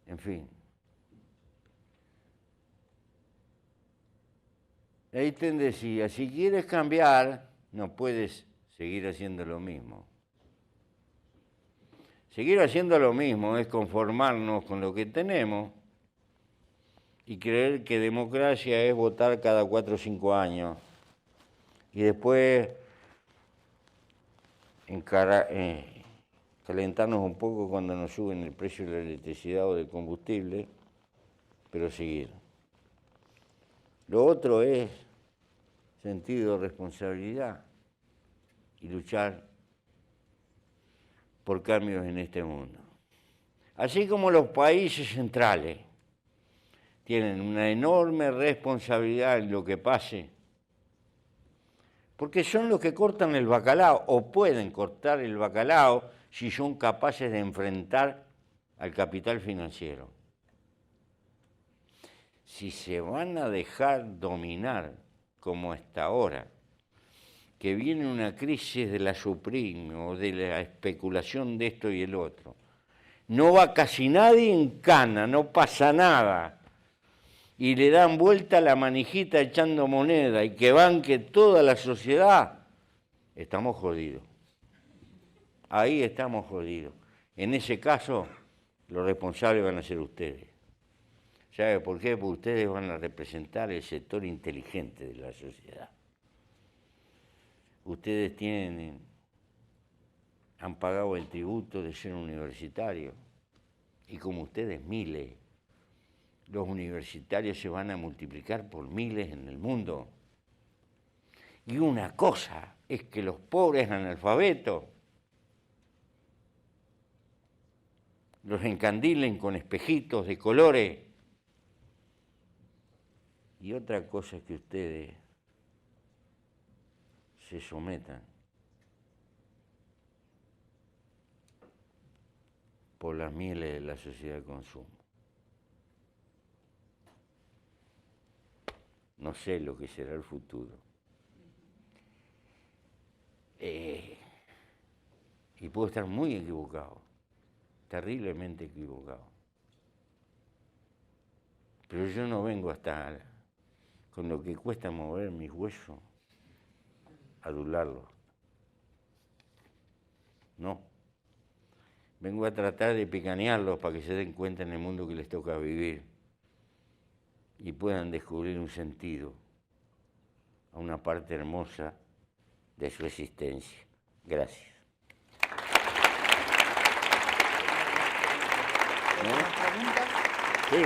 En fin. Einstein decía, si quieres cambiar, no puedes seguir haciendo lo mismo. Seguir haciendo lo mismo es conformarnos con lo que tenemos y creer que democracia es votar cada 4 o 5 años y después calentarnos un poco cuando nos suben el precio de la electricidad o del combustible, pero seguir. Lo otro es sentido de responsabilidad y luchar por cambios en este mundo. Así como los países centrales tienen una enorme responsabilidad en lo que pase, porque son los que cortan el bacalao o pueden cortar el bacalao si son capaces de enfrentar al capital financiero. Si se van a dejar dominar como hasta ahora, que viene una crisis de la subprime o de la especulación de esto y el otro, no va casi nadie en cana, no pasa nada, y le dan vuelta la manijita echando moneda y que banque toda la sociedad, estamos jodidos. Ahí estamos jodidos. En ese caso, los responsables van a ser ustedes. ¿Sabe por qué? Porque ustedes van a representar el sector inteligente de la sociedad. Ustedes han pagado el tributo de ser universitarios y como ustedes miles, los universitarios se van a multiplicar por miles en el mundo. Y una cosa es que los pobres analfabetos los encandilen con espejitos de colores. Y otra cosa es que ustedes se sometan por las mieles de la sociedad de consumo. No sé lo que será el futuro. Y puedo estar muy equivocado, terriblemente equivocado. Pero yo no vengo hasta con lo que cuesta mover mis huesos, adularlos. No. Vengo a tratar de picanearlos para que se den cuenta en el mundo que les toca vivir y puedan descubrir un sentido a una parte hermosa de su existencia. Gracias.
¿Preguntas?
Sí.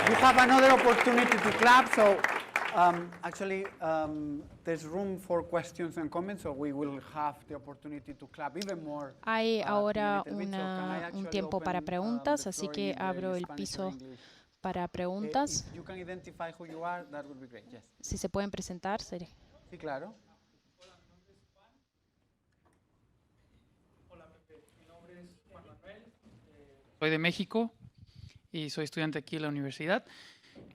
You have another opportunity to clap, so actually there's room for questions and comments, so we will have the opportunity to clap even more.
Hay ahora
in a little bit. So can I
un
actually
tiempo para
open,
preguntas,
the
así
floor
que
in
abro el
Spanish
piso
or English?
para preguntas.
If you can identify who you are, that would be great. Yes.
Si se pueden presentar, sería.
Sí, claro.
Soy de México y soy estudiante aquí en la universidad.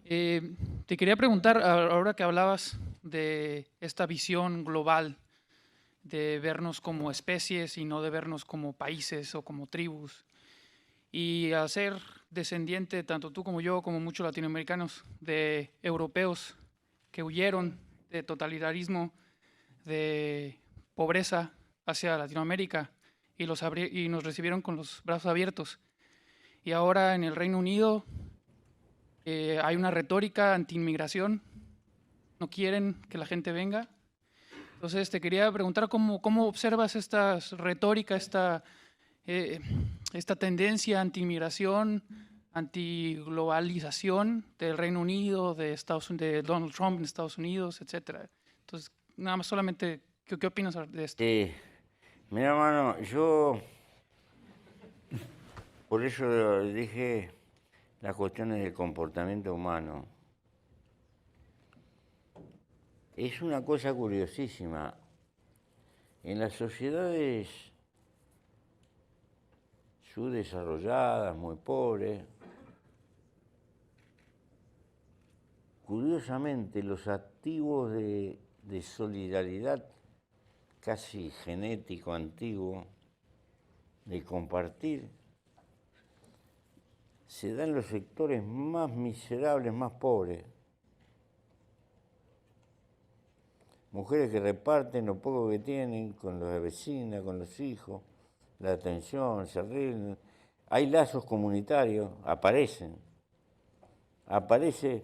Te quería preguntar, ahora que hablabas de esta visión global, de vernos como especies y no de vernos como países o como tribus, y al ser descendiente, tanto tú como yo, como muchos latinoamericanos, de europeos que huyeron de totalitarismo, de pobreza hacia Latinoamérica y nos recibieron con los brazos abiertos. Y ahora en el Reino Unido hay una retórica anti-inmigración, no quieren que la gente venga. Entonces te quería preguntar cómo observas esta retórica, esta tendencia anti-inmigración, anti-globalización del Reino Unido, de Donald Trump en Estados Unidos, etc. Entonces, nada más solamente, ¿qué opinas de esto?
Mira, hermano, yo por eso dije las cuestiones del comportamiento humano. Es una cosa curiosísima. En las sociedades subdesarrolladas, muy pobres, curiosamente los activos de solidaridad casi genético, antiguo, de compartir, se dan en los sectores más miserables, más pobres. Mujeres que reparten lo poco que tienen con las vecinas, con los hijos, la atención, se ríen. Hay lazos comunitarios, aparecen. Aparece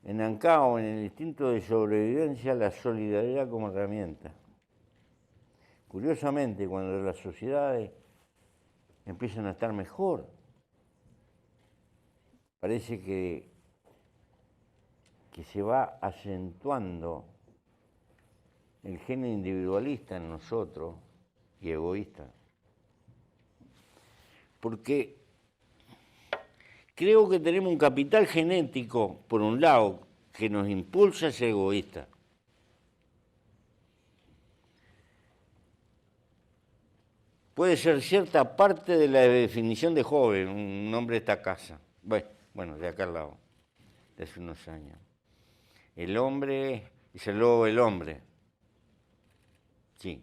en Ancao, en el instinto de sobrevivencia, la solidaridad como herramienta. Curiosamente, cuando las sociedades empiezan a estar mejor, parece que se va acentuando el gen individualista en nosotros y egoísta. Porque creo que tenemos un capital genético, por un lado, que nos impulsa a ser egoístas. Puede ser cierta parte de la definición de joven, un hombre de esta casa. Bueno, de acá al lado, de hace unos años. El hombre es el lobo del hombre. Sí.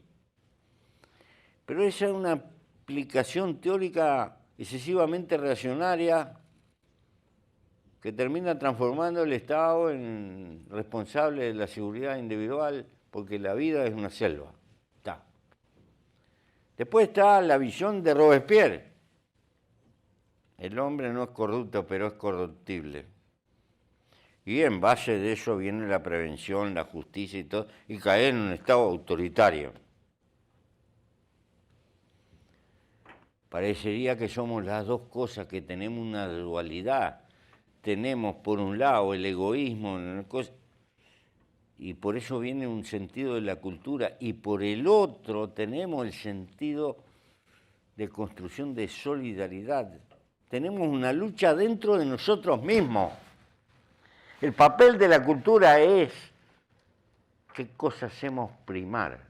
Pero esa es una aplicación teórica excesivamente reaccionaria que termina transformando el Estado en responsable de la seguridad individual, porque la vida es una selva. Está. Después está la visión de Robespierre. El hombre no es corrupto, pero es corruptible. Y en base de eso viene la prevención, la justicia y todo, y caer en un Estado autoritario. Parecería que somos las dos cosas, que tenemos una dualidad. Tenemos por un lado el egoísmo, y por eso viene un sentido de la cultura, y por el otro tenemos el sentido de construcción de solidaridad. Tenemos una lucha dentro de nosotros mismos. El papel de la cultura es qué cosa hacemos primar,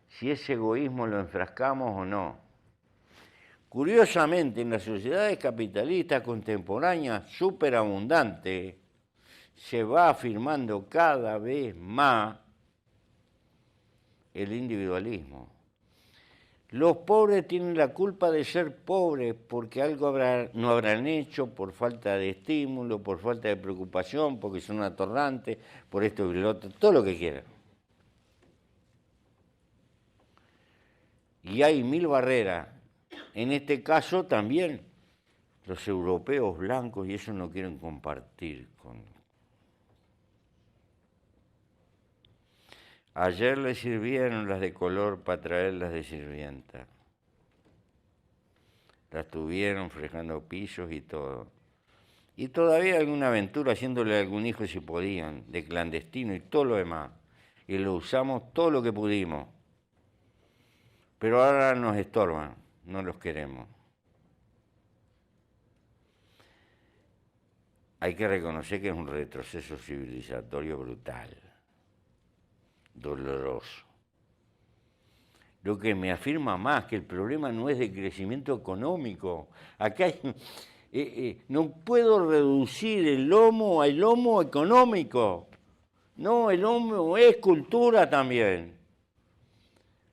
si ese egoísmo lo enfrascamos o no. Curiosamente, en las sociedades capitalistas contemporáneas superabundantes, se va afirmando cada vez más el individualismo. Los pobres tienen la culpa de ser pobres porque algo no habrán hecho, por falta de estímulo, por falta de preocupación, porque son atorrantes, por esto y lo otro, todo lo que quieran. Y hay mil barreras. En este caso también los europeos blancos, y eso no quieren compartir con... Ayer le sirvieron las de color para traerlas de sirvienta. Las tuvieron fregando pisos y todo. Y todavía alguna aventura haciéndole a algún hijo si podían, de clandestino y todo lo demás. Y lo usamos todo lo que pudimos. Pero ahora nos estorban, no los queremos. Hay que reconocer que es un retroceso civilizatorio brutal, doloroso. Lo que me afirma más que el problema no es de crecimiento económico. Acá no puedo reducir el lomo al lomo económico. No, el lomo es cultura también.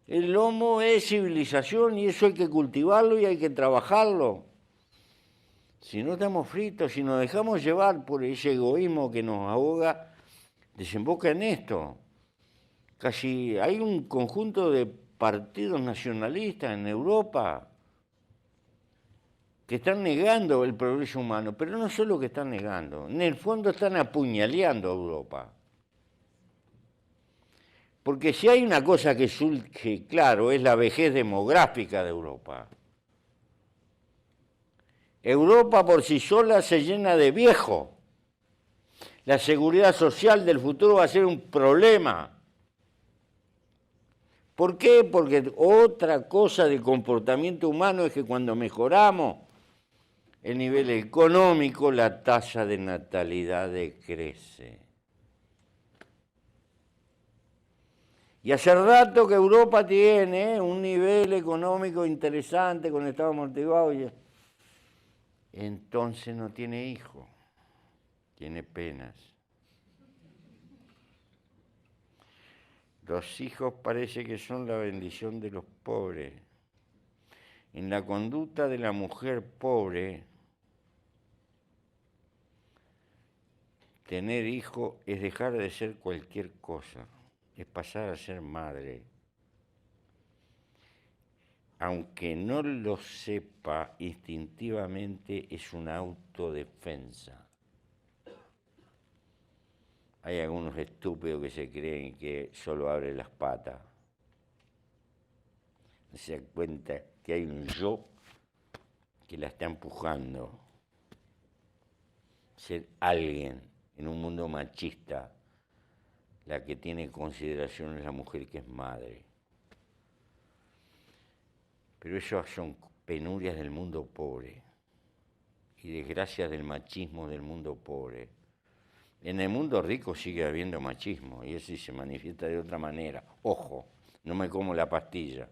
El lomo es civilización y eso hay que cultivarlo y hay que trabajarlo. Si no estamos fritos, si nos dejamos llevar por ese egoísmo que nos ahoga, desemboca en esto. Casi hay un conjunto de partidos nacionalistas en Europa que están negando el progreso humano, pero no solo que están negando, en el fondo están apuñaleando a Europa. Porque si hay una cosa que surge claro, es la vejez demográfica de Europa. Europa por sí sola se llena de viejos. La seguridad social del futuro va a ser un problema. ¿Por qué? Porque otra cosa del comportamiento humano es que cuando mejoramos el nivel económico, la tasa de natalidad decrece. Y hace rato que Europa tiene un nivel económico interesante con el Estado amortiguado, y entonces no tiene hijos, tiene penas. Los hijos parece que son la bendición de los pobres. En la conducta de la mujer pobre tener hijo es dejar de ser cualquier cosa, es pasar a ser madre. Aunque no lo sepa instintivamente, es una autodefensa. Hay algunos estúpidos que se creen que solo abre las patas. No se dan cuenta que hay un yo que la está empujando. Ser alguien en un mundo machista, la que tiene consideración es la mujer que es madre. Pero eso son penurias del mundo pobre y desgracias del machismo del mundo pobre. En el mundo rico sigue habiendo machismo y eso se manifiesta de otra manera. Ojo, no me como la pastilla.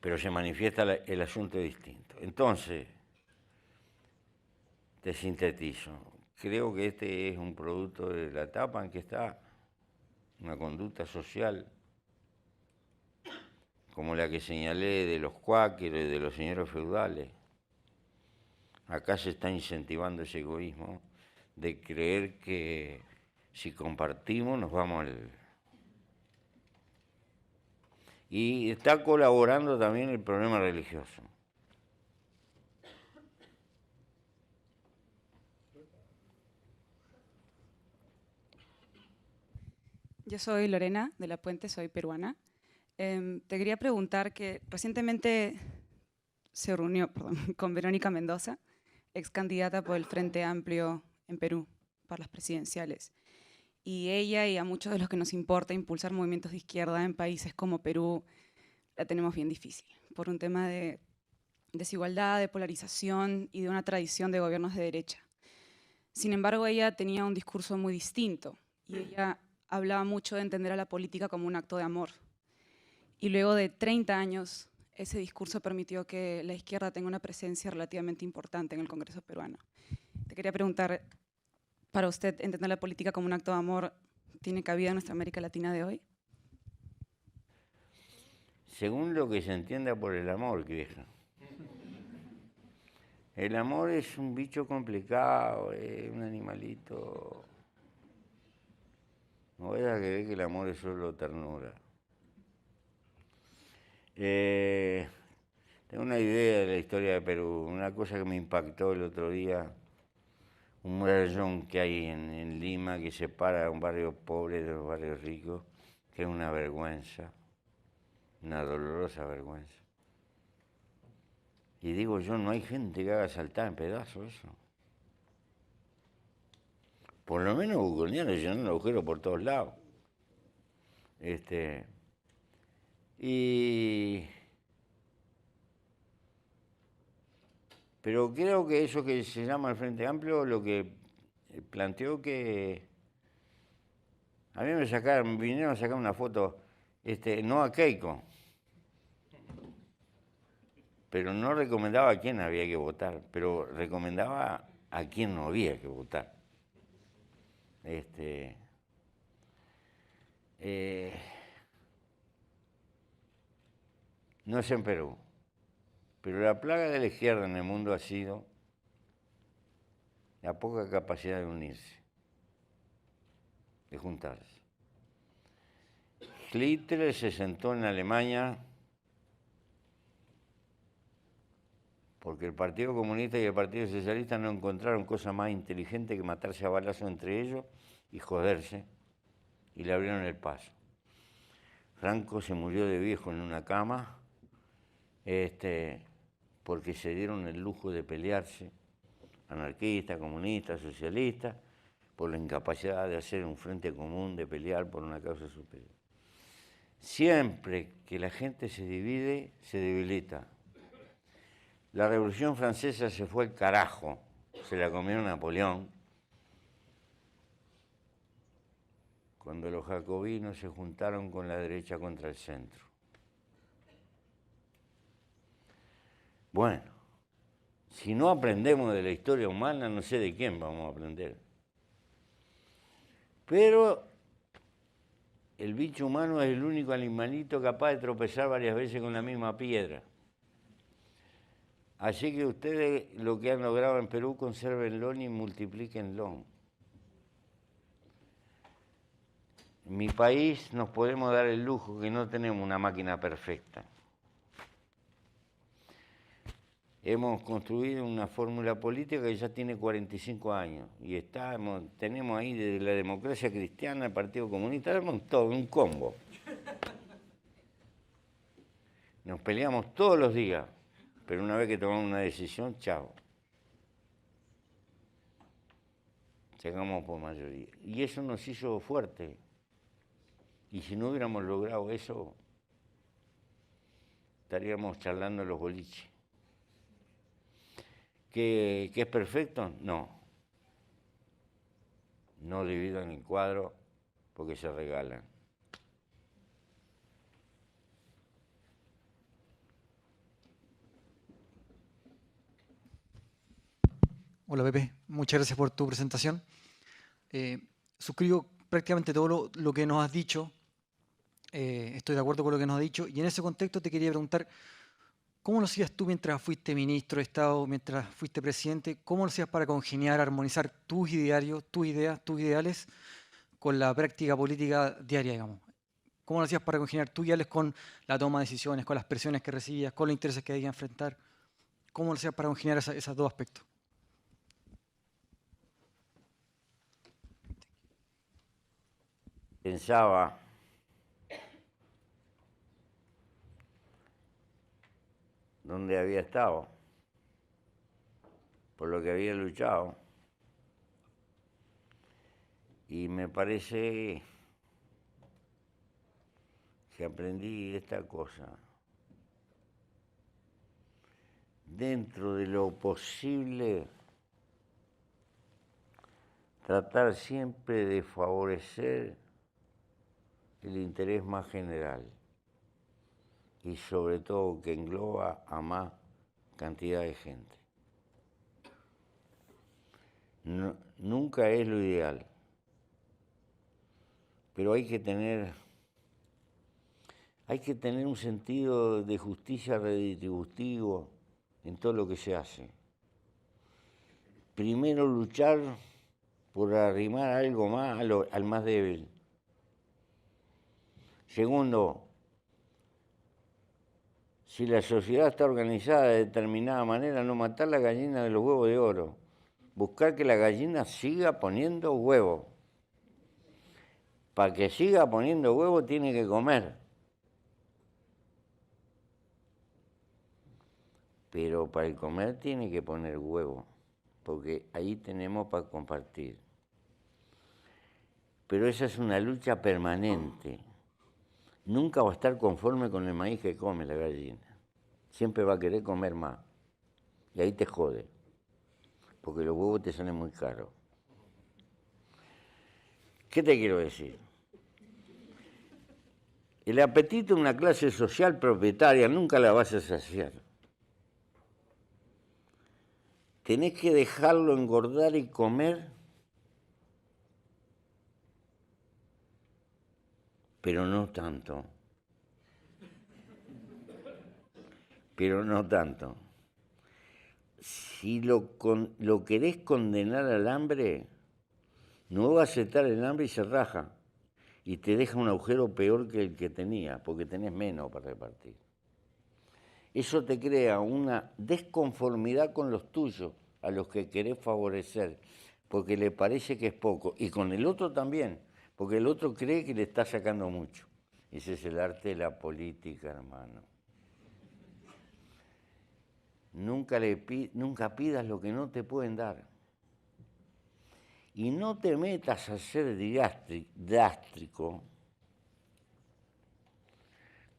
Pero se manifiesta el asunto distinto. Entonces, te sintetizo. Creo que este es un producto de la etapa en que está una conducta social como la que señalé de los cuáqueros y de los señores feudales. Acá se está incentivando ese egoísmo de creer que si compartimos nos vamos al... Y está colaborando también el problema religioso.
Yo soy Lorena de la Puente, soy peruana. Te quería preguntar que recientemente se reunió con Verónica Mendoza, ex candidata por el Frente Amplio en Perú para las presidenciales. Y ella y a muchos de los que nos importa impulsar movimientos de izquierda en países como Perú la tenemos bien difícil, por un tema de desigualdad, de polarización y de una tradición de gobiernos de derecha. Sin embargo, ella tenía un discurso muy distinto y ella hablaba mucho de entender a la política como un acto de amor. Y luego de 30 años, ese discurso permitió que la izquierda tenga una presencia relativamente importante en el Congreso peruano. Te quería preguntar, para usted, ¿entender la política como un acto de amor tiene cabida en nuestra América Latina de hoy?
Según lo que se entienda por el amor, vieja. El amor es un bicho complicado, es un animalito. No voy a creer que el amor es solo ternura. Tengo una idea de la historia de Perú, una cosa que me impactó el otro día, un murallón que hay en Lima que separa un barrio pobre de los barrios ricos, que es una vergüenza, una dolorosa vergüenza. Y digo yo, no hay gente que haga saltar en pedazos eso. Por lo menos googleando y llenando agujeros por todos lados. Pero creo que eso que se llama el Frente Amplio, lo que planteó que... A mí me vinieron a sacar una foto, no a Keiko, pero no recomendaba a quién había que votar, pero recomendaba a quién no había que votar. No es en Perú, pero la plaga de la izquierda en el mundo ha sido la poca capacidad de unirse, de juntarse. Hitler se sentó en Alemania porque el Partido Comunista y el Partido Socialista no encontraron cosa más inteligente que matarse a balazos entre ellos y joderse, y le abrieron el paso. Franco se murió de viejo en una cama, porque se dieron el lujo de pelearse, anarquistas, comunistas, socialistas, por la incapacidad de hacer un frente común, de pelear por una causa superior. Siempre que la gente se divide, se debilita. La Revolución Francesa se fue al carajo, se la comió Napoleón, cuando los jacobinos se juntaron con la derecha contra el centro. Bueno, si no aprendemos de la historia humana, no sé de quién vamos a aprender. Pero el bicho humano es el único animalito capaz de tropezar varias veces con la misma piedra. Así que ustedes lo que han logrado en Perú, consérvenlo y multiplíquenlo. En mi país nos podemos dar el lujo que no tenemos una máquina perfecta. Hemos construido una fórmula política que ya tiene 45 años y tenemos ahí desde la democracia cristiana, el Partido Comunista, tenemos todo, un combo. Nos peleamos todos los días, pero una vez que tomamos una decisión, chao. Llegamos por mayoría. Y eso nos hizo fuertes. Y si no hubiéramos logrado eso, estaríamos charlando en los boliches. ¿Que es perfecto? No. No dividan el cuadro porque se regalan.
Hola Pepe, muchas gracias por tu presentación. Suscribo prácticamente todo lo que nos has dicho. Estoy de acuerdo con lo que nos has dicho. Y en ese contexto te quería preguntar, ¿cómo lo hacías tú mientras fuiste ministro de Estado, mientras fuiste presidente? ¿Cómo lo hacías para congeniar, armonizar tus idearios, tus ideas, tus ideales con la práctica política diaria, digamos? ¿Cómo lo hacías para congeniar tus ideales con la toma de decisiones, con las presiones que recibías, con los intereses que debías enfrentar? ¿Cómo lo hacías para congeniar esos dos aspectos?
Pensaba dónde había estado, por lo que había luchado, y me parece que aprendí esta cosa. Dentro de lo posible, tratar siempre de favorecer el interés más general y sobre todo que engloba a más cantidad de gente. Nunca es lo ideal, pero hay que tener un sentido de justicia redistributivo en todo lo que se hace. Primero luchar por arrimar algo más al más débil. Segundo, si la sociedad está organizada de determinada manera, no matar la gallina de los huevos de oro. Buscar que la gallina siga poniendo huevos. Para que siga poniendo huevos tiene que comer. Pero para el comer tiene que poner huevo, porque ahí tenemos para compartir. Pero esa es una lucha permanente. Nunca va a estar conforme con el maíz que come la gallina. Siempre va a querer comer más. Y ahí te jode, porque los huevos te salen muy caros. ¿Qué te quiero decir? El apetito de una clase social propietaria nunca la vas a saciar. Tenés que dejarlo engordar y comer, pero no tanto. Pero no tanto. Si lo querés condenar al hambre, no va a aceptar el hambre y se raja. Y te deja un agujero peor que el que tenía, porque tenés menos para repartir. Eso te crea una desconformidad con los tuyos, a los que querés favorecer, porque le parece que es poco. Y con el otro también, porque el otro cree que le está sacando mucho. Ese es el arte de la política, hermano. Nunca pidas lo que no te pueden dar. Y no te metas a ser didástrico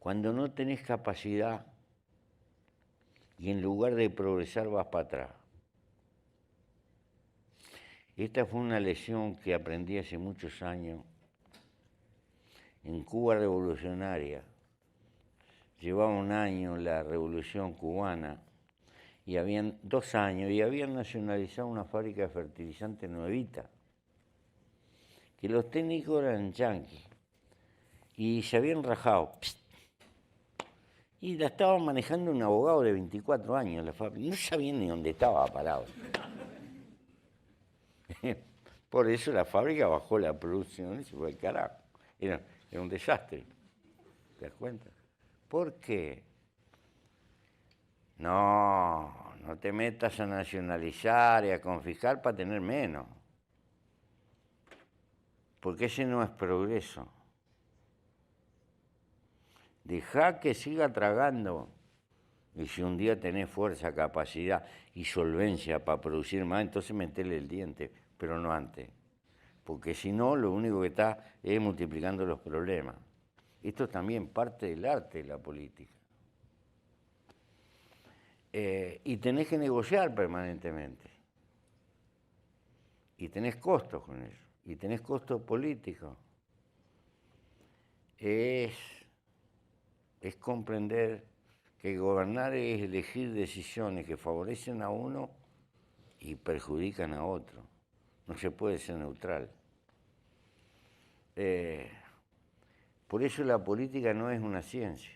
cuando no tenés capacidad y en lugar de progresar vas para atrás. Esta fue una lección que aprendí hace muchos años en Cuba revolucionaria. Llevaba un año la revolución cubana y habían 2 años y habían nacionalizado una fábrica de fertilizantes nuevita, que los técnicos eran yanquis y se habían rajado. Y la estaba manejando un abogado de 24 años, la fábrica. No sabía ni dónde estaba parado. Por eso la fábrica bajó la producción y se fue al carajo. Era un desastre. ¿Te das cuenta? ¿Por qué? No te metas a nacionalizar y a confiscar para tener menos. Porque ese no es progreso. Dejá que siga tragando. Y si un día tenés fuerza, capacidad y solvencia para producir más, entonces metele el diente, pero no antes. Porque si no, lo único que está es multiplicando los problemas. Esto es también parte del arte de la política. Y tenés que negociar permanentemente. Y tenés costos con eso. Y tenés costos políticos. Es comprender que gobernar es elegir decisiones que favorecen a uno y perjudican a otro. No se puede ser neutral. Por eso la política no es una ciencia.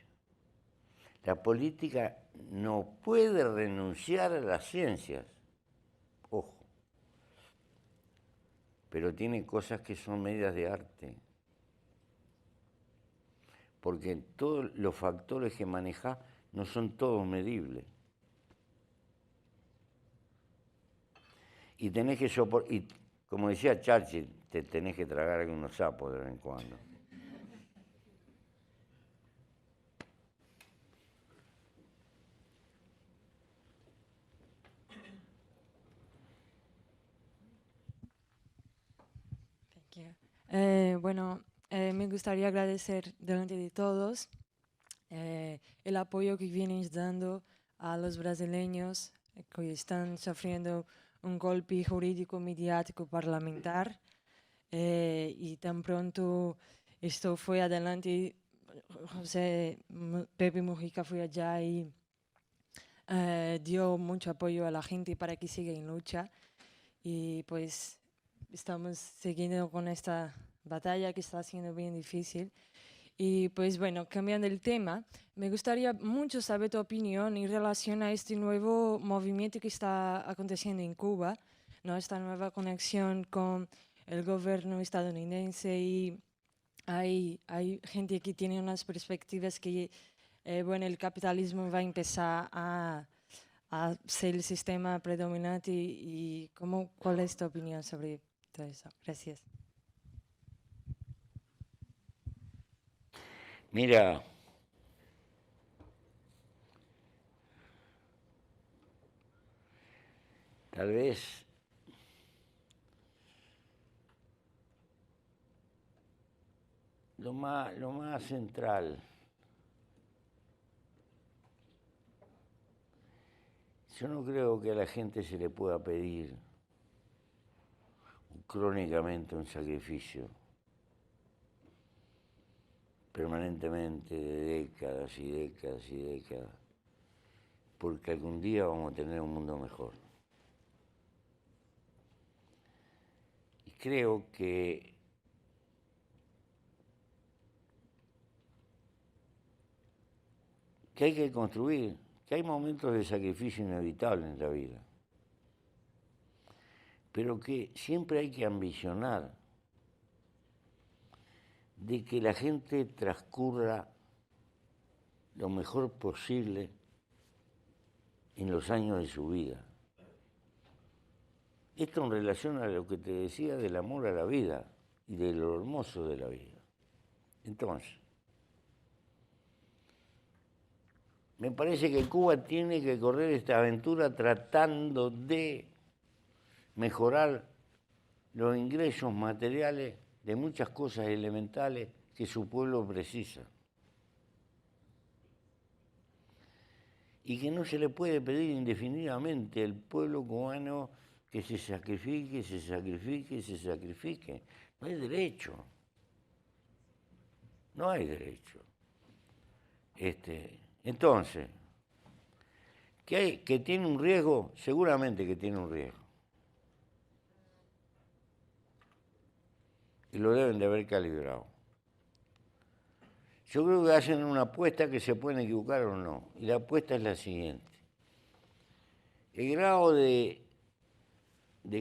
La política no puede renunciar a las ciencias. Ojo. Pero tiene cosas que son medidas de arte. Porque todos los factores que manejás no son todos medibles. Y tenés que soportar, y como decía Churchill, te tenés que tragar algunos sapos de vez en cuando.
Me gustaría agradecer delante de todos el apoyo que vienes dando a los brasileños que están sufriendo un golpe jurídico, mediático, parlamentar. Y tan pronto esto fue adelante, Pepe Mujica fue allá y dio mucho apoyo a la gente para que siga en lucha. Y pues estamos siguiendo con esta batalla que está siendo bien difícil. Y pues bueno, cambiando el tema, me gustaría mucho saber tu opinión en relación a este nuevo movimiento que está aconteciendo en Cuba, ¿no? Esta nueva conexión con el gobierno estadounidense y hay gente que tiene unas perspectivas que el capitalismo va a empezar a ser el sistema predominante y ¿cuál es tu opinión sobre todo eso? Gracias.
Mira, tal vez lo más central, yo no creo que a la gente se le pueda pedir crónicamente un sacrificio permanentemente de décadas y décadas y décadas, porque algún día vamos a tener un mundo mejor. Y creo que hay que construir, que hay momentos de sacrificio inevitables en la vida, pero que siempre hay que ambicionar de que la gente transcurra lo mejor posible en los años de su vida. Esto en relación a lo que te decía del amor a la vida y de lo hermoso de la vida. Entonces, me parece que Cuba tiene que correr esta aventura tratando de mejorar los ingresos materiales de muchas cosas elementales que su pueblo precisa. Y que no se le puede pedir indefinidamente al pueblo cubano que se sacrifique, se sacrifique, se sacrifique. No hay derecho. No hay derecho. Entonces, que tiene un riesgo, seguramente que tiene un riesgo. Y lo deben de haber calibrado. Yo creo que hacen una apuesta que se pueden equivocar o no. Y la apuesta es la siguiente. El grado de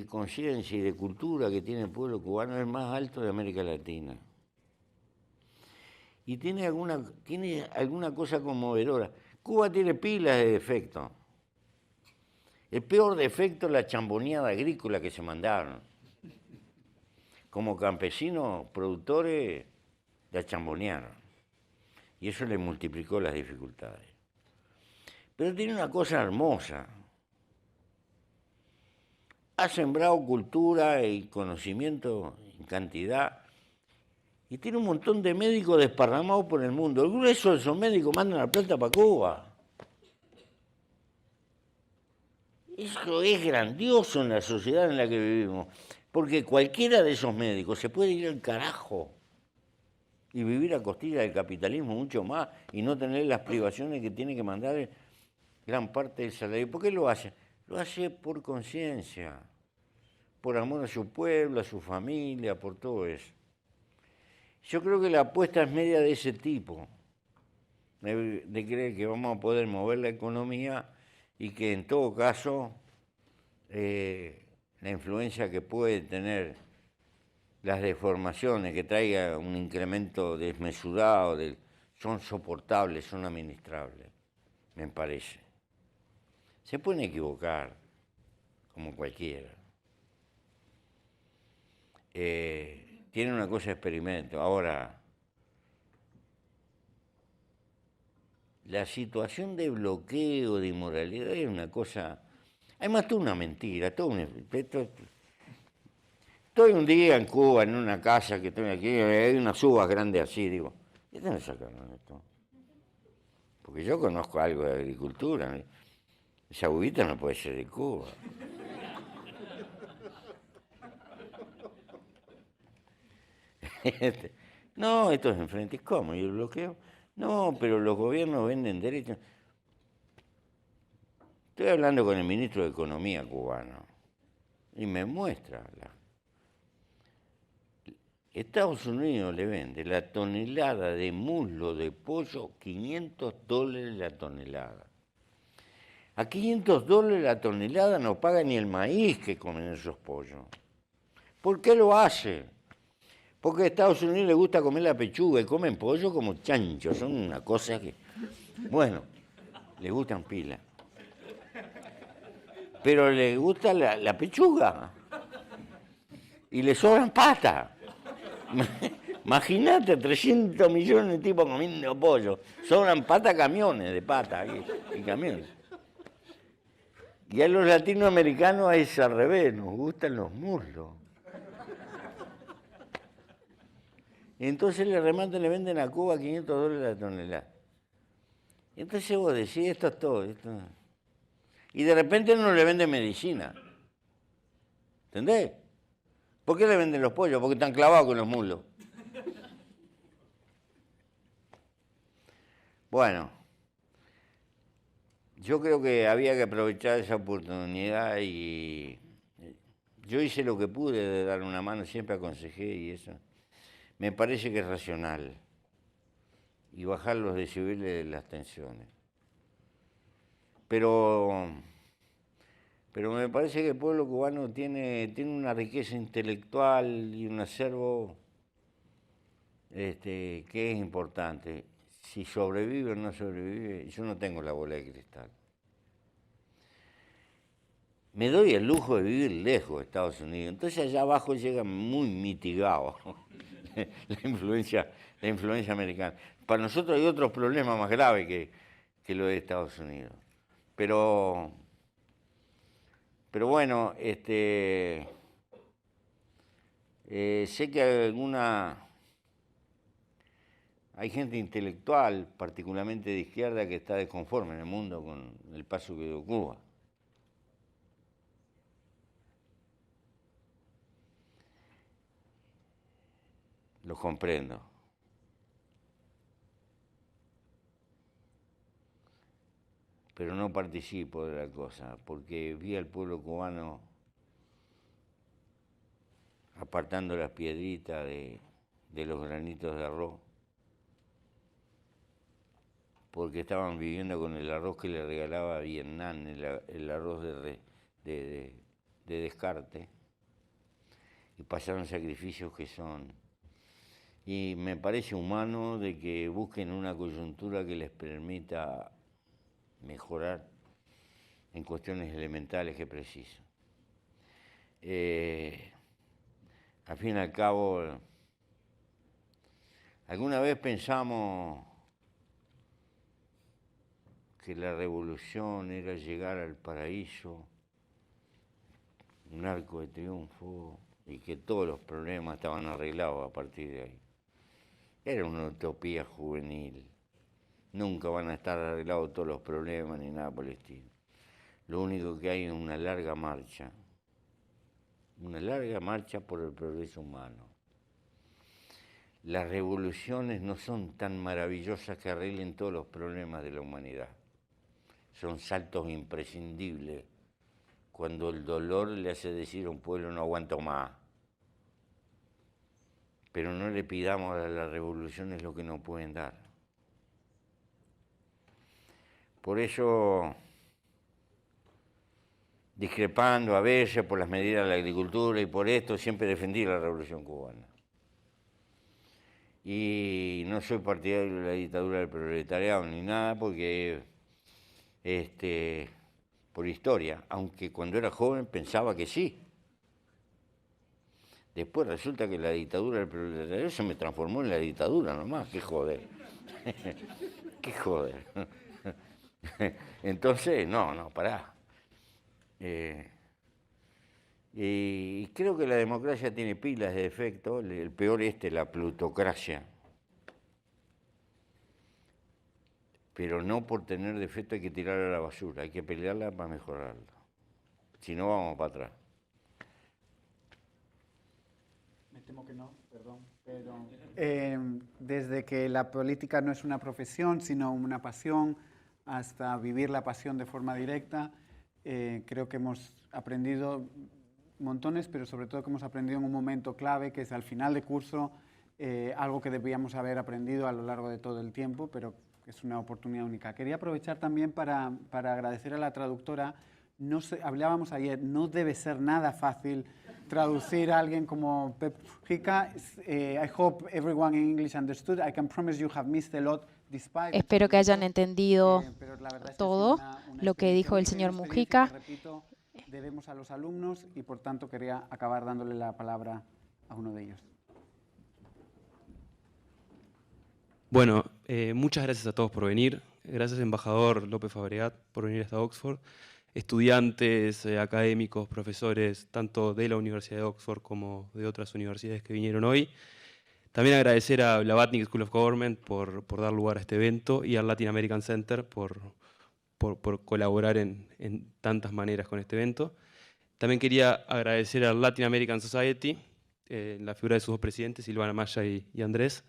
conciencia y de cultura que tiene el pueblo cubano es el más alto de América Latina. Y tiene alguna cosa conmovedora. Cuba tiene pilas de defectos. El peor defecto es la chamboneada agrícola que se mandaron. Como campesinos, productores, la chambonearon. Y eso le multiplicó las dificultades. Pero tiene una cosa hermosa. Ha sembrado cultura y conocimiento en cantidad. Y tiene un montón de médicos desparramados por el mundo. El grueso de esos médicos mandan la plata para Cuba. Eso es grandioso en la sociedad en la que vivimos. Porque cualquiera de esos médicos se puede ir al carajo y vivir a costilla del capitalismo mucho más y no tener las privaciones que tiene que mandar gran parte del salario. ¿Por qué lo hace? Lo hace por conciencia, por amor a su pueblo, a su familia, por todo eso. Yo creo que la apuesta es media de ese tipo, de creer que vamos a poder mover la economía y que en todo caso la influencia que puede tener las deformaciones, que traiga un incremento desmesurado, son soportables, son administrables, me parece. Se pueden equivocar, como cualquiera. Tiene una cosa de experimento. Ahora, la situación de bloqueo, de inmoralidad, es una cosa... Además, toda una mentira, Estoy un día en Cuba, en una casa que estoy aquí, hay unas uvas grandes así, digo, ¿de dónde sacaron esto? Porque yo conozco algo de agricultura. Esa uvita no puede ser de Cuba. No, esto es enfrente. ¿Cómo? ¿Y el bloqueo? No, pero los gobiernos venden derechos. Estoy hablando con el ministro de Economía cubano y me muestra. Estados Unidos le vende la tonelada de muslo de pollo, $500 la tonelada. A $500 la tonelada no paga ni el maíz que comen esos pollos. ¿Por qué lo hace? Porque a Estados Unidos le gusta comer la pechuga y comen pollo como chanchos. Son una cosa que... Bueno, le gustan pila. Pero le gusta la pechuga. Y le sobran patas. Imagínate, 300 millones de tipos comiendo pollo. Sobran patas, camiones de patas y camiones. Y a los latinoamericanos es al revés, nos gustan los muslos. Y entonces le rematan, le venden a Cuba $500 la tonelada. Y entonces vos decís, esto es todo. Y de repente no le venden medicina. ¿Entendés? ¿Por qué le venden los pollos? Porque están clavados con los muslos. Bueno, yo creo que había que aprovechar esa oportunidad y yo hice lo que pude de dar una mano, siempre aconsejé y eso. Me parece que es racional y bajar los decibeles de las tensiones. Pero me parece que el pueblo cubano tiene una riqueza intelectual y un acervo que es importante. Si sobrevive o no sobrevive, yo no tengo la bola de cristal. Me doy el lujo de vivir lejos de Estados Unidos, entonces allá abajo llega muy mitigado la influencia americana. Para nosotros hay otros problemas más graves que lo de Estados Unidos. Pero bueno, sé que hay gente intelectual, particularmente de izquierda, que está desconforme en el mundo con el paso que dio Cuba. Los comprendo. Pero no participo de la cosa, porque vi al pueblo cubano apartando las piedritas de los granitos de arroz porque estaban viviendo con el arroz que le regalaba Vietnam, el arroz de descarte, y pasaron sacrificios que son. Y me parece humano de que busquen una coyuntura que les permita mejorar en cuestiones elementales que precisan. Al fin y al cabo, alguna vez pensamos que la revolución era llegar al paraíso, un arco de triunfo, y que todos los problemas estaban arreglados a partir de ahí. Era una utopía juvenil. Nunca van a estar arreglados todos los problemas ni nada por el estilo. Lo único que hay es una larga marcha por el progreso humano. Las revoluciones no son tan maravillosas que arreglen todos los problemas de la humanidad. Son saltos imprescindibles cuando el dolor le hace decir a un pueblo no aguanto más. Pero no le pidamos a las revoluciones lo que no pueden dar. Por eso, discrepando a veces por las medidas de la agricultura y por esto, siempre defendí la revolución cubana. Y no soy partidario de la dictadura del proletariado ni nada, porque por historia, aunque cuando era joven pensaba que sí. Después resulta que la dictadura del proletariado se me transformó en la dictadura nomás, qué joder. Qué joder. Entonces, no, pará. Y creo que la democracia tiene pilas de defectos, el peor es la plutocracia. Pero no por tener defecto hay que tirarla a la basura, hay que pelearla para mejorarla. Si no, vamos para atrás.
Me temo que no, perdón. Pero, desde que la política no es una profesión, sino una pasión, hasta vivir la pasión de forma directa, creo que hemos aprendido montones, pero sobre todo que hemos aprendido en un momento clave, que es al final de curso, algo que debíamos haber aprendido a lo largo de todo el tiempo, pero es una oportunidad única. Quería aprovechar también para agradecer a la traductora. Hablábamos ayer, no debe ser nada fácil traducir a alguien como Pepe Mujica. I hope everyone in English understood. I can promise you have missed a lot.
Espero que hayan entendido todo lo que dijo el señor Mujica.
Repito, debemos a los alumnos y por tanto quería acabar dándole la palabra a uno de ellos.
Bueno, muchas gracias a todos por venir. Gracias, embajador López Fabregat, por venir hasta Oxford. Estudiantes, académicos, profesores, tanto de la Universidad de Oxford como de otras universidades que vinieron hoy. También agradecer a Blavatnik School of Government por dar lugar a este evento y al Latin American Center por colaborar en tantas maneras con este evento. También quería agradecer al Latin American Society, en la figura de sus dos presidentes, Silvana Maya y Andrés,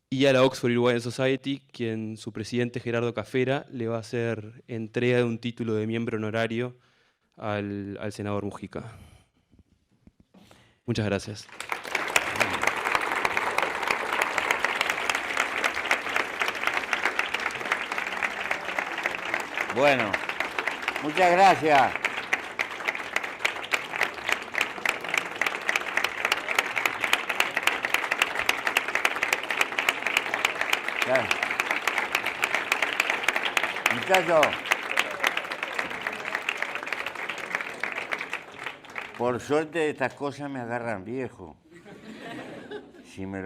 y a la Oxford Uruguayan Society, quien su presidente Gerardo Cafera le va a hacer entrega de un título de miembro honorario al senador Mujica. Muchas gracias.
Bueno, muchas gracias. Muchachos, por suerte estas cosas me agarran viejo. Si me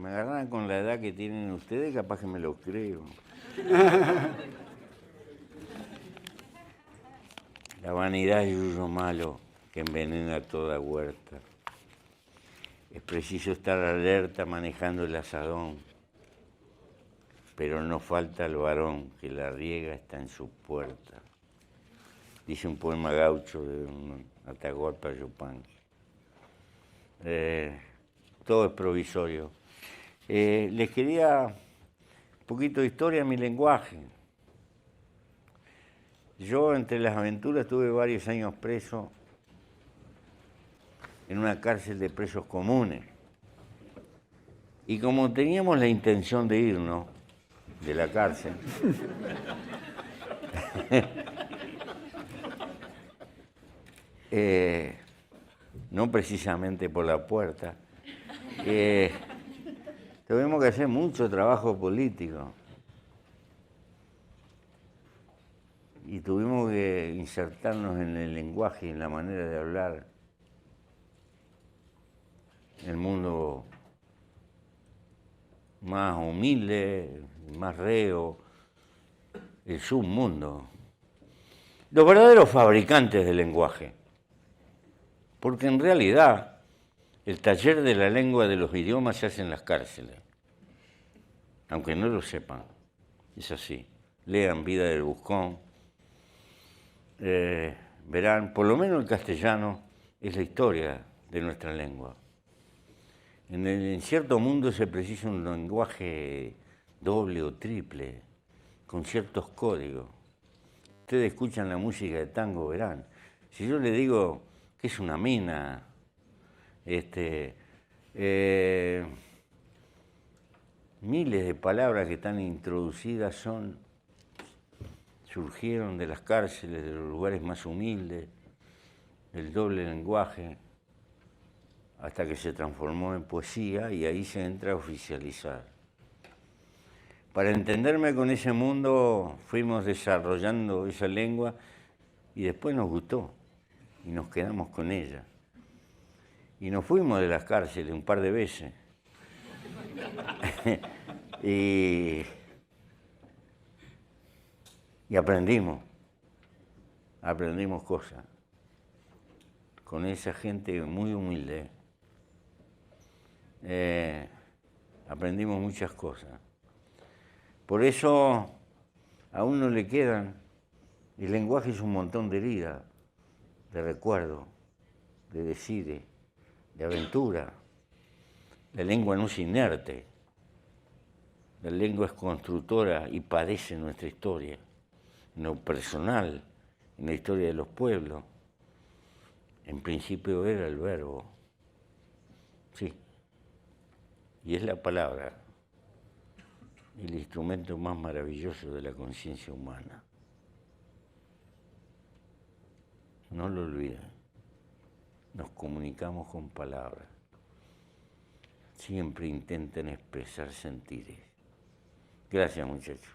agarran con la edad que tienen ustedes, capaz que me lo creo. La vanidad es un malo que envenena toda huerta. Es preciso estar alerta manejando el azadón, pero no falta el varón que la riega está en su puerta. Dice un poema gaucho de un Atahualpa Yupanqui. Todo es provisorio. Les quería un poquito de historia en mi lenguaje. Yo, entre las aventuras, tuve varios años preso en una cárcel de presos comunes. Y como teníamos la intención de irnos, de la cárcel. No precisamente por la puerta. Tuvimos que hacer mucho trabajo político. Y tuvimos que insertarnos en el lenguaje y en la manera de hablar. El mundo más humilde, más reo, el submundo. Los verdaderos fabricantes del lenguaje. Porque en realidad el taller de la lengua de los idiomas se hace en las cárceles. Aunque no lo sepan. Es así. Lean Vida del Buscón. Verán, por lo menos el castellano es la historia de nuestra lengua. En cierto mundo se precisa un lenguaje doble o triple, con ciertos códigos. Ustedes escuchan la música de tango, verán. Si yo le digo que es una mina, miles de palabras que están introducidas surgieron de las cárceles, de los lugares más humildes, del doble lenguaje, hasta que se transformó en poesía y ahí se entra a oficializar. Para entenderme con ese mundo fuimos desarrollando esa lengua y después nos gustó y nos quedamos con ella. Y nos fuimos de las cárceles un par de veces. y aprendimos cosas con esa gente muy humilde. Aprendimos muchas cosas. Por eso a uno le quedan, el lenguaje es un montón de heridas, de recuerdo, de decide, de aventura. La lengua no es inerte, la lengua es constructora y padece nuestra historia, en lo personal, en la historia de los pueblos. En principio era el verbo, sí, y es la palabra, el instrumento más maravilloso de la conciencia humana. No lo olviden, nos comunicamos con palabras. Siempre intenten expresar sentires. Gracias, muchachos.